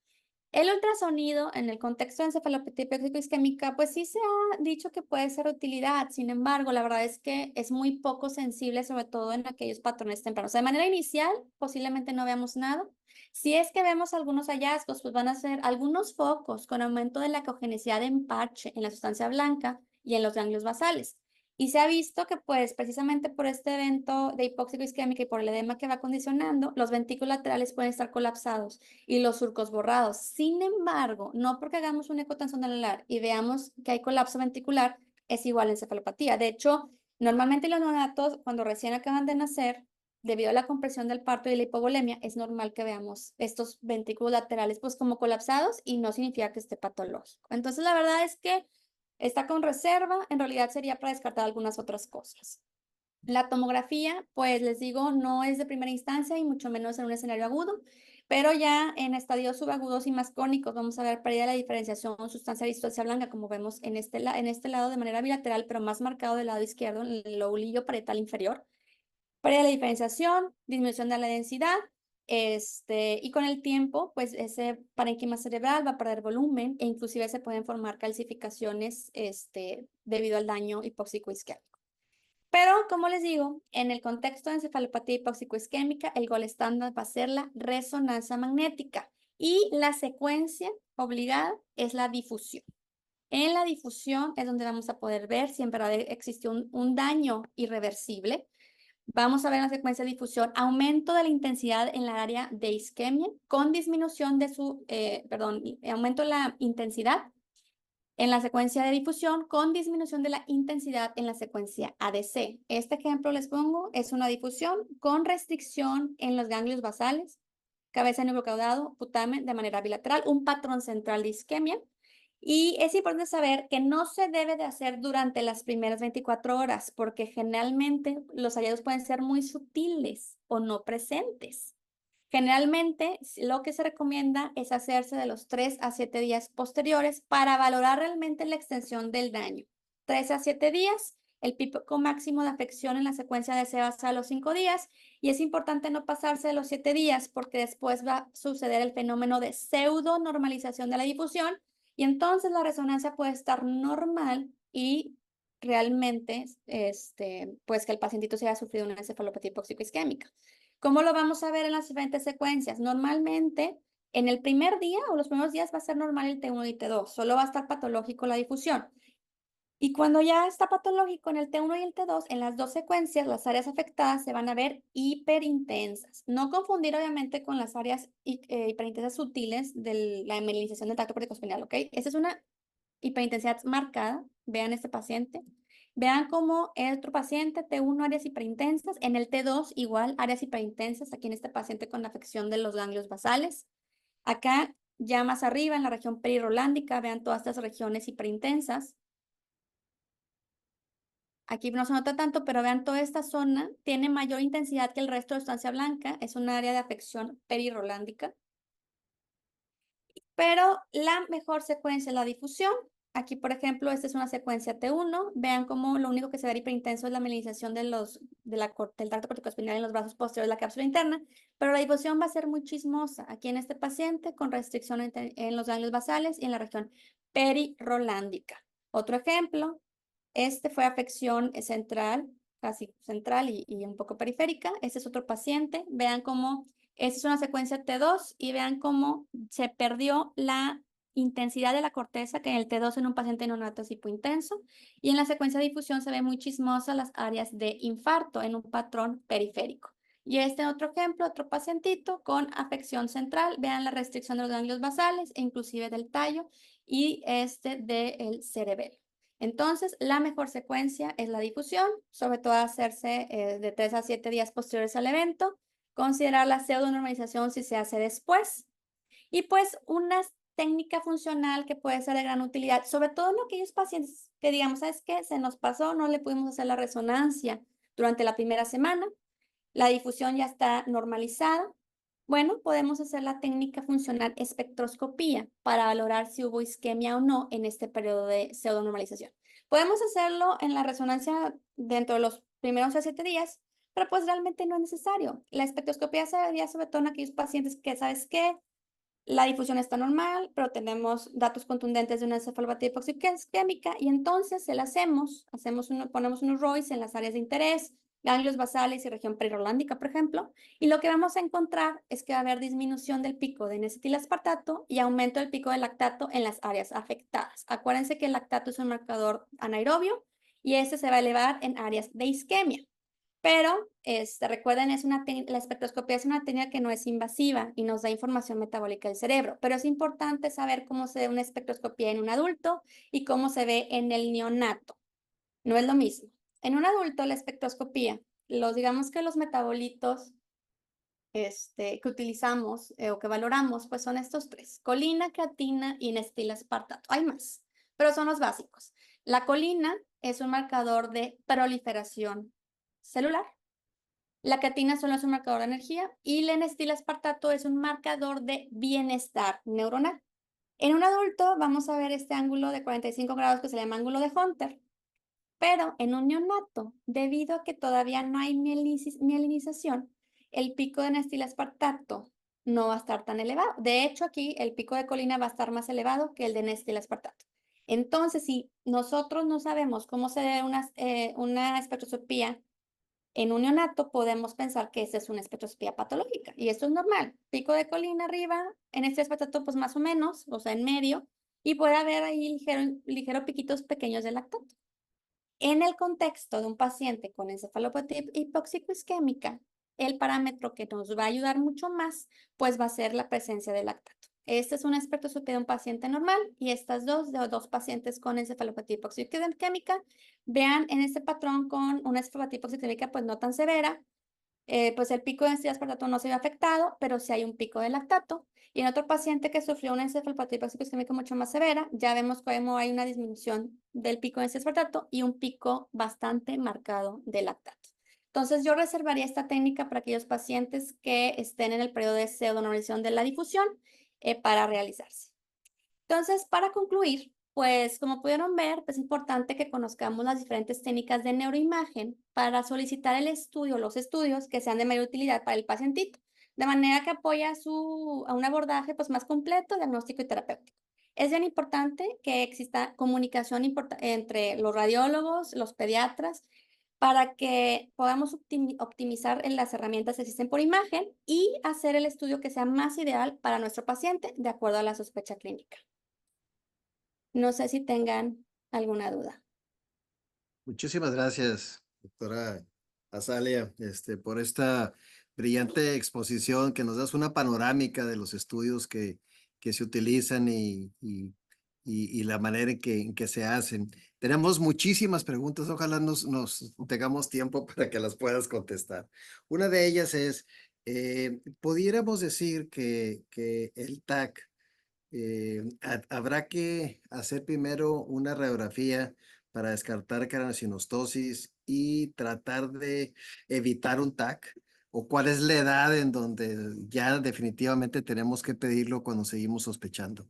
El ultrasonido en el contexto de encefalopatía isquémica, pues sí se ha dicho que puede ser de utilidad. Sin embargo, la verdad es que es muy poco sensible, sobre todo en aquellos patrones tempranos. O sea, de manera inicial, posiblemente no veamos nada. Si es que vemos algunos hallazgos, pues van a ser algunos focos con aumento de la ecogenicidad en parche en la sustancia blanca y en los ganglios basales. Y se ha visto que, pues, precisamente por este evento de hipóxico isquémica y por el edema que va condicionando, los ventrículos laterales pueden estar colapsados y los surcos borrados. Sin embargo, no porque hagamos un eco transcendental y veamos que hay colapso ventricular, es igual a encefalopatía. De hecho, normalmente los neonatos, cuando recién acaban de nacer, debido a la compresión del parto y la hipovolemia, es normal que veamos estos ventrículos laterales pues como colapsados y no significa que esté patológico. Entonces, la verdad es que está con reserva, en realidad sería para descartar algunas otras cosas. La tomografía, pues les digo, no es de primera instancia y mucho menos en un escenario agudo, pero ya en estadios subagudos y más crónicos vamos a ver pérdida de la diferenciación sustancia vistosa blanca, como vemos en este lado de manera bilateral, pero más marcado del lado izquierdo, en el lobulillo parietal inferior. Pérdida de la diferenciación, disminución de la densidad, y con el tiempo, pues ese parénquima cerebral va a perder volumen e inclusive se pueden formar calcificaciones, debido al daño hipóxico isquémico. Pero, como les digo, en el contexto de encefalopatía hipóxico-isquémica, el gol estándar va a ser la resonancia magnética y la secuencia obligada es la difusión. En la difusión es donde vamos a poder ver si en verdad existió un daño irreversible. Vamos a ver en la secuencia de difusión aumento de la intensidad en la área de isquemia con disminución de aumento de la intensidad en la secuencia de difusión con disminución de la intensidad en la secuencia ADC. Este ejemplo les pongo es una difusión con restricción en los ganglios basales, cabeza neurocaudado, putamen de manera bilateral, un patrón central de isquemia. Y es importante saber que no se debe de hacer durante las primeras 24 horas, porque generalmente los hallazgos pueden ser muy sutiles o no presentes. Generalmente, lo que se recomienda es hacerse de los 3 a 7 días posteriores para valorar realmente la extensión del daño. 3 a 7 días, el pico máximo de afección en la secuencia de se basa a los 5 días y es importante no pasarse de los 7 días porque después va a suceder el fenómeno de pseudo normalización de la difusión y entonces la resonancia puede estar normal y realmente, pues que el pacientito se haya sufrido una encefalopatía hipóxico-isquémica. ¿Cómo lo vamos a ver en las diferentes secuencias? Normalmente, en el primer día o los primeros días va a ser normal el T1 y T2, solo va a estar patológico la difusión. Y cuando ya está patológico en el T1 y el T2, en las dos secuencias, las áreas afectadas se van a ver hiperintensas. No confundir, obviamente, con las áreas hiperintensas sutiles de la mielinización del tracto corticoespinal, ¿ok? Esa es una hiperintensidad marcada. Vean este paciente. Vean cómo el otro paciente, T1, áreas hiperintensas. En el T2, igual, áreas hiperintensas. Aquí en este paciente con afección de los ganglios basales. Acá, ya más arriba, en la región perirolándica, vean todas estas regiones hiperintensas. Aquí no se nota tanto, pero vean toda esta zona tiene mayor intensidad que el resto de sustancia blanca. Es un área de afección perirolándica. Pero la mejor secuencia es la difusión. Aquí, por ejemplo, esta es una secuencia T1. Vean cómo lo único que se ve hiperintenso es la mielinización del tracto corticoespinal en los brazos posteriores de la cápsula interna, pero la difusión va a ser muy chismosa. Aquí en este paciente con restricción en los ganglios basales y en la región perirolándica. Otro ejemplo, este fue afección central, casi central y un poco periférica. Este es otro paciente. Vean cómo esta es una secuencia T2 y vean cómo se perdió la intensidad de la corteza, que en el T2 en un paciente neonato es hipointenso, y en la secuencia de difusión se ve muy chismosa las áreas de infarto en un patrón periférico. Y este otro ejemplo, otro pacientito con afección central, vean la restricción de los ganglios basales e inclusive del tallo y del cerebelo. Entonces, la mejor secuencia es la difusión, sobre todo hacerse de 3 a 7 días posteriores al evento, considerar la pseudonormalización si se hace después. Y pues una técnica funcional que puede ser de gran utilidad, sobre todo en aquellos pacientes que digamos, ¿sabes qué? Se nos pasó, no le pudimos hacer la resonancia durante la primera semana, la difusión ya está normalizada. Bueno, podemos hacer la técnica funcional espectroscopía para valorar si hubo isquemia o no en este periodo de pseudonormalización. Podemos hacerlo en la resonancia dentro de los primeros 7 días, pero pues realmente no es necesario. La espectroscopía se haría sobre todo en aquellos pacientes que, ¿sabes qué? La difusión está normal, pero tenemos datos contundentes de una encefalopatía hipoxicémica y entonces se la ponemos unos ROIs en las áreas de interés, ganglios basales y región perirrolándica, por ejemplo, y lo que vamos a encontrar es que va a haber disminución del pico de N-acetilaspartato y aumento del pico de lactato en las áreas afectadas. Acuérdense que el lactato es un marcador anaerobio y este se va a elevar en áreas de isquemia. Pero recuerden, la espectroscopía es una técnica que no es invasiva y nos da información metabólica del cerebro, pero es importante saber cómo se ve una espectroscopía en un adulto y cómo se ve en el neonato. No es lo mismo. En un adulto, la espectroscopía, digamos que los metabolitos que utilizamos o que valoramos, pues son estos tres: colina, creatina y N-acetilaspartato. Hay más, pero son los básicos. La colina es un marcador de proliferación celular. La creatina solo es un marcador de energía y el N-acetilaspartato es un marcador de bienestar neuronal. En un adulto vamos a ver este ángulo de 45 grados que se llama ángulo de Hunter, pero en un neonato, debido a que todavía no hay mielinización, el pico de N-acetilaspartato no va a estar tan elevado. De hecho, aquí el pico de colina va a estar más elevado que el de N-acetilaspartato. Entonces, si nosotros no sabemos cómo se ve una espectroscopía en un neonato, podemos pensar que esa es una espectroscopía patológica y esto es normal. Pico de colina arriba, en este espectro pues más o menos, o sea, en medio, y puede haber ahí ligero piquitos pequeños de lactato. En el contexto de un paciente con encefalopatía hipoxicoisquémica, el parámetro que nos va a ayudar mucho más, pues va a ser la presencia de lactato. Esta es una espectroscopía de un paciente normal y estas de dos pacientes con encefalopatía hipoxiquémica. Vean en este patrón con una encefalopatía hipoxiquémica pues no tan severa, pues el pico de densidad aspartato no se ve afectado, pero sí hay un pico de lactato. Y en otro paciente que sufrió una encefalopatía hipoxicémica mucho más severa, ya vemos cómo hay una disminución del pico de densidad aspartato y un pico bastante marcado de lactato. Entonces, yo reservaría esta técnica para aquellos pacientes que estén en el periodo de pseudonormalización de la difusión para realizarse. Entonces, para concluir, pues como pudieron ver, es importante que conozcamos las diferentes técnicas de neuroimagen para solicitar el estudio, los estudios que sean de mayor utilidad para el pacientito, de manera que apoya a un abordaje pues, más completo, diagnóstico y terapéutico. Es bien importante que exista comunicación entre los radiólogos, los pediatras, para que podamos optimizar en las herramientas que existen por imagen y hacer el estudio que sea más ideal para nuestro paciente de acuerdo a la sospecha clínica. No sé si tengan alguna duda.
Muchísimas gracias, doctora Azalia, por esta brillante exposición que nos das una panorámica de los estudios que se utilizan y la manera en que se hacen. Tenemos muchísimas preguntas, ojalá nos tengamos tiempo para que las puedas contestar. Una de ellas es, ¿pudiéramos decir que el TAC habrá que hacer primero una radiografía para descartar craniosynostosis y tratar de evitar un TAC? ¿O cuál es la edad en donde ya definitivamente tenemos que pedirlo cuando seguimos sospechando?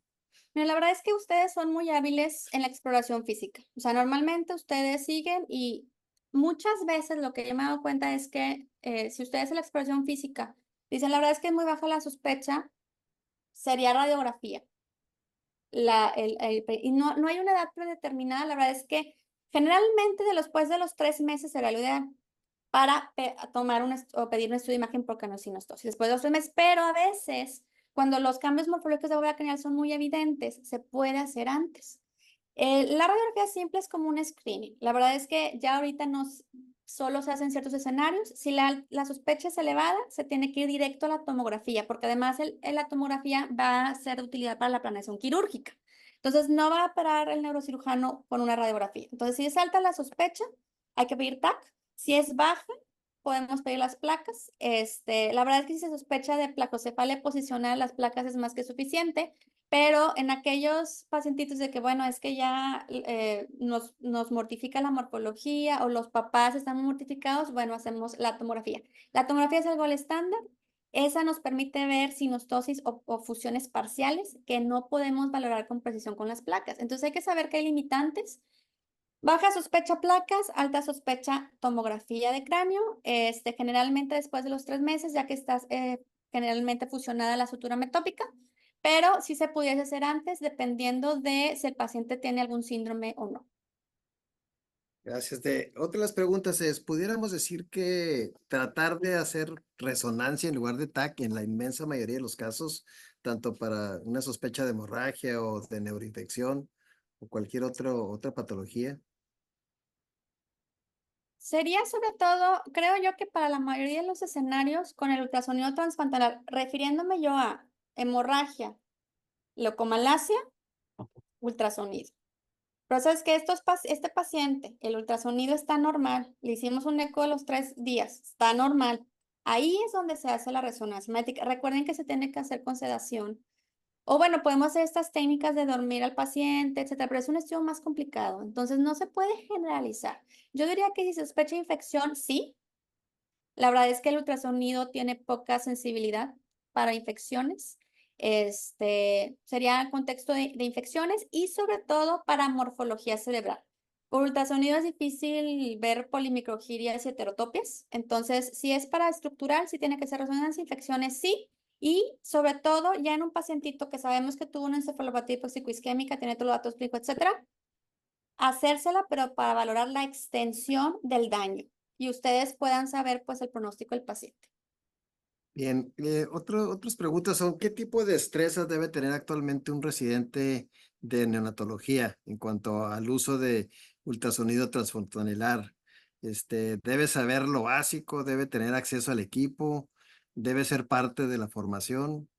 Mira, la verdad es que ustedes son muy hábiles en la exploración física. O sea, normalmente ustedes siguen y muchas veces lo que yo me he dado cuenta es que si ustedes en la exploración física dicen, la verdad es que es muy baja la sospecha, sería radiografía. Y no hay una edad predeterminada, la verdad es que generalmente después de los 3 meses será lo ideal para tomar o pedir un estudio de imagen por craniosynostosis después de los 3 meses, pero a veces cuando los cambios morfológicos de bóveda craneal son muy evidentes, se puede hacer antes. La radiografía simple es como un screening. La verdad es que ya ahorita solo se hace en ciertos escenarios. Si la sospecha es elevada, se tiene que ir directo a la tomografía, porque además la tomografía va a ser de utilidad para la planeación quirúrgica. Entonces, no va a operar el neurocirujano con una radiografía. Entonces, si es alta la sospecha, hay que pedir TAC. Si es baja, podemos pedir las placas. La verdad es que si se sospecha de placocefalia posicional, las placas es más que suficiente. Pero en aquellos pacientitos de que, bueno, es que ya nos mortifica la morfología o los papás están muy mortificados, bueno, hacemos la tomografía. La tomografía es algo al estándar. Esa nos permite ver sinostosis o fusiones parciales que no podemos valorar con precisión con las placas. Entonces hay que saber que hay limitantes. Baja sospecha placas, alta sospecha tomografía de cráneo. Generalmente después de los 3 meses, ya que estás generalmente fusionada la sutura metópica. pero sí se pudiese hacer antes dependiendo de si el paciente tiene algún síndrome o no.
Gracias. Otra de las preguntas es, ¿pudiéramos decir que tratar de hacer resonancia en lugar de TAC en la inmensa mayoría de los casos, tanto para una sospecha de hemorragia o de neuroinfección o cualquier otra patología?
Sería sobre todo, creo yo que para la mayoría de los escenarios con el ultrasonido transfrontal, refiriéndome yo a hemorragia, leucomalacia, ultrasonido. Pero sabes que este paciente, el ultrasonido está normal, le hicimos un eco de los 3 días, está normal. Ahí es donde se hace la resonancia magnética. Recuerden que se tiene que hacer con sedación. O bueno, podemos hacer estas técnicas de dormir al paciente, etcétera, pero es un estudio más complicado. Entonces no se puede generalizar. Yo diría que si sospecha infección, sí. La verdad es que el ultrasonido tiene poca sensibilidad para infecciones. Sería el contexto de infecciones y sobre todo para morfología cerebral. Por ultrasonido es difícil ver polimicrogirias y heterotopias. Entonces, si es para estructural, sí tiene que ser resonancia, infecciones, sí. Y sobre todo, ya en un pacientito que sabemos que tuvo una encefalopatía hipoxicoisquémica, tiene todos los datos clínicos, etcétera, hacérsela, pero para valorar la extensión del daño y ustedes puedan saber, pues, el pronóstico del paciente.
Bien, otras preguntas son, ¿qué tipo de destrezas debe tener actualmente un residente de neonatología en cuanto al uso de ultrasonido transfontanelar? ¿Debe saber lo básico? ¿Debe tener acceso al equipo? ¿Debe ser parte de la formación?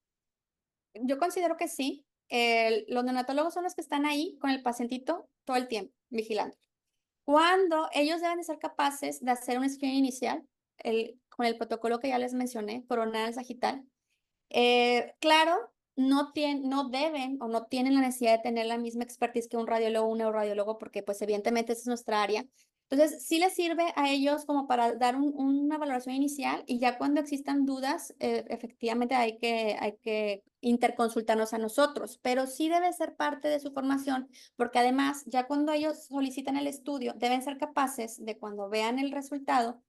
Yo considero que sí. Los neonatólogos son los que están ahí con el pacientito todo el tiempo, vigilando. Cuando ellos deben de ser capaces de hacer un screening inicial, con el protocolo que ya les mencioné, coronal, sagital. Claro, no deben o no tienen la necesidad de tener la misma expertise que un radiólogo o un neuroradiólogo, porque pues evidentemente esa es nuestra área. Entonces, sí les sirve a ellos como para dar una valoración inicial y ya cuando existan dudas, efectivamente hay que interconsultarnos a nosotros, pero sí debe ser parte de su formación, porque además, ya cuando ellos solicitan el estudio, deben ser capaces de cuando vean el resultado,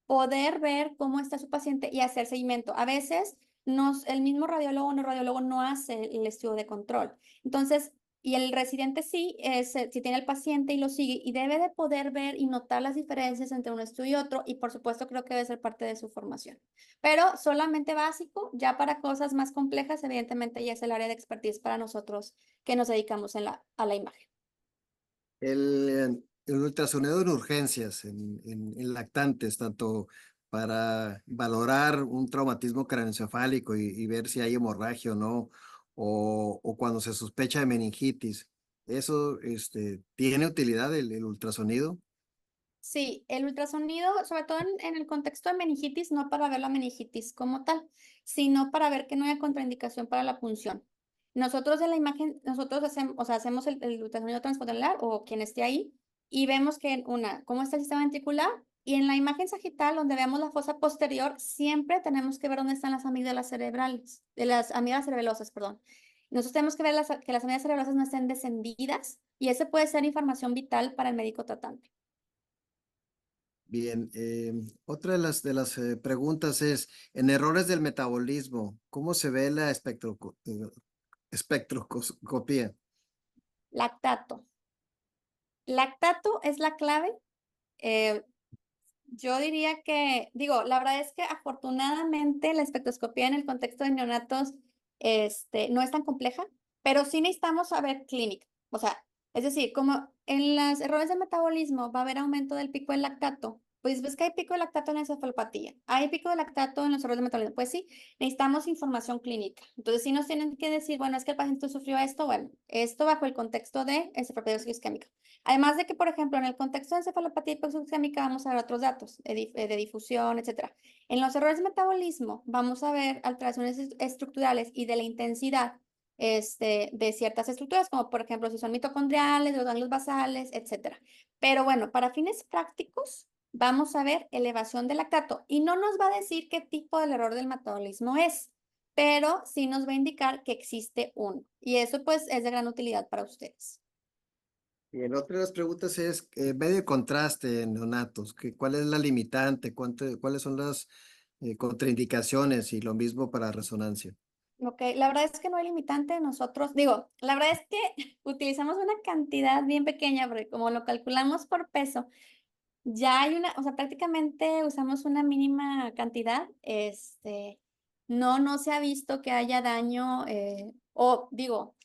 poder ver cómo está su paciente y hacer seguimiento. A veces el mismo radiólogo o neuroradiólogo no hace el estudio de control. Entonces, y el residente sí, si tiene el paciente y lo sigue y debe de poder ver y notar las diferencias entre un estudio y otro y por supuesto creo que debe ser parte de su formación. Pero solamente básico, ya para cosas más complejas, evidentemente ya es el área de expertise para nosotros que nos dedicamos a la imagen.
El ultrasonido en urgencias, en lactantes, tanto para valorar un traumatismo craneoencefálico y ver si hay hemorragia o no, o cuando se sospecha de meningitis. ¿Eso tiene utilidad el ultrasonido?
Sí, el ultrasonido, sobre todo en el contexto de meningitis, no para ver la meningitis como tal, sino para ver que no haya contraindicación para la punción. Nosotros en la imagen, nosotros hacemos, o sea, hacemos el ultrasonido transcontinental o quien esté ahí y vemos que cómo está el sistema ventricular y en la imagen sagital donde veamos la fosa posterior, siempre tenemos que ver dónde están las amígdalas cerebrales, de las amígdalas cerebelosas, perdón. Nosotros tenemos que ver que las amígdalas cerebelosas no estén descendidas y ese puede ser información vital para el médico tratante.
Bien, otra de las preguntas es, en errores del metabolismo, ¿cómo se ve la espectroscopía?
Lactato. Lactato es la clave. Eh, yo diría que, digo, la verdad es que afortunadamente la espectroscopía en el contexto de neonatos, no es tan compleja, pero sí necesitamos saber clínica. O sea, es decir, como en los errores de metabolismo va a haber aumento del pico del lactato, pues ves que hay pico de lactato en la encefalopatía, hay pico de lactato en los errores de metabolismo, pues sí, necesitamos información clínica. Entonces sí nos tienen que decir, bueno, es que el paciente sufrió esto, bueno, esto bajo el contexto de encefalopatía isquémica. Además de que, por ejemplo, en el contexto de encefalopatía hipoxémica vamos a ver otros datos de difusión, etcétera. En los errores de metabolismo vamos a ver alteraciones estructurales y de la intensidad de ciertas estructuras, como por ejemplo si son mitocondriales, los ganglios basales, etcétera. Pero bueno, para fines prácticos vamos a ver elevación del lactato y no nos va a decir qué tipo del error del metabolismo es, pero sí nos va a indicar que existe uno y eso pues es de gran utilidad para ustedes.
Y en otra de las preguntas es, medio de contraste en neonatos, ¿cuál es la limitante? ¿Cuáles son las contraindicaciones? Y lo mismo para resonancia.
Ok, la verdad es que no hay limitante. Nosotros, digo, la verdad es que utilizamos una cantidad bien pequeña, porque como lo calculamos por peso, ya hay una, o sea, prácticamente usamos una mínima cantidad. No se ha visto que haya daño, o digo,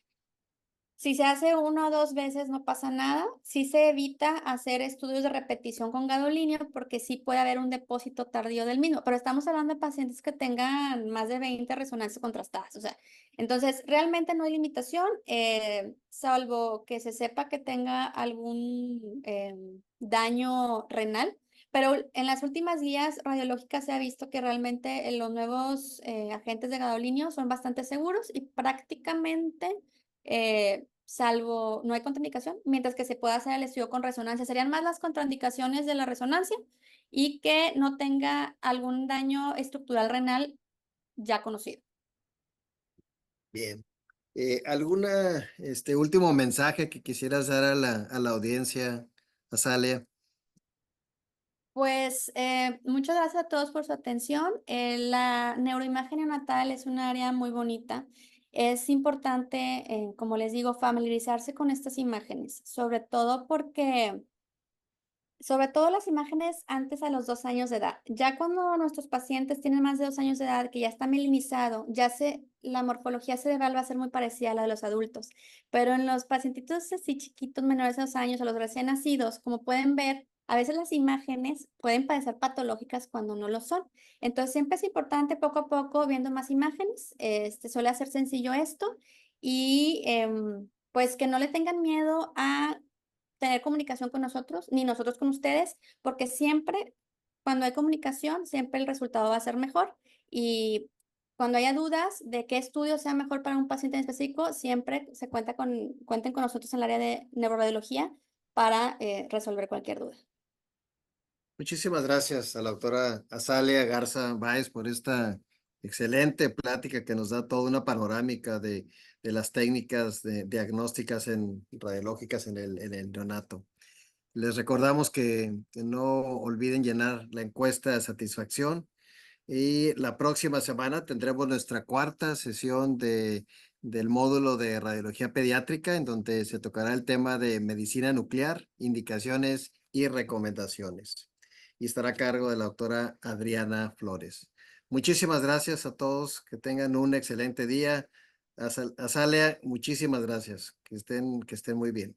si se hace 1 o 2 veces no pasa nada. Sí se evita hacer estudios de repetición con gadolínio porque sí puede haber un depósito tardío del mismo, pero estamos hablando de pacientes que tengan más de 20 resonancias contrastadas. O sea, entonces realmente no hay limitación, salvo que se sepa que tenga algún daño renal. Pero en las últimas guías radiológicas se ha visto que realmente los nuevos agentes de gadolinio son bastante seguros y prácticamente salvo no hay contraindicación, mientras que se pueda hacer el estudio con resonancia. Serían más las contraindicaciones de la resonancia y que no tenga algún daño estructural renal ya conocido.
Bien. ¿Alguna, último mensaje que quisieras dar a la audiencia, Azalia?
Pues muchas gracias a todos por su atención. La neuroimagen neonatal es un área muy bonita. Es importante, como les digo, familiarizarse con estas imágenes, sobre todo las imágenes antes a los 2 años de edad. Ya cuando nuestros pacientes tienen más de 2 años de edad, que ya está melinizado, la morfología cerebral va a ser muy parecida a la de los adultos. Pero en los pacientitos así chiquitos, menores de 2 años, o los recién nacidos, como pueden ver, a veces las imágenes pueden parecer patológicas cuando no lo son. Entonces siempre es importante poco a poco viendo más imágenes. Suele hacer sencillo esto y pues que no le tengan miedo a tener comunicación con nosotros, ni nosotros con ustedes, porque siempre, cuando hay comunicación, siempre el resultado va a ser mejor. Y cuando haya dudas de qué estudio sea mejor para un paciente en específico, siempre cuenten con nosotros en el área de neuroradiología para resolver cualquier duda.
Muchísimas gracias a la doctora Azalia Garza Báez por esta excelente plática que nos da toda una panorámica de las técnicas diagnósticas radiológicas en el neonato. Les recordamos que no olviden llenar la encuesta de satisfacción y la próxima semana tendremos nuestra cuarta sesión del módulo de radiología pediátrica en donde se tocará el tema de medicina nuclear, indicaciones y recomendaciones. Y estará a cargo de la doctora Adriana Flores. Muchísimas gracias a todos, que tengan un excelente día. Azalea, muchísimas gracias, que estén muy bien.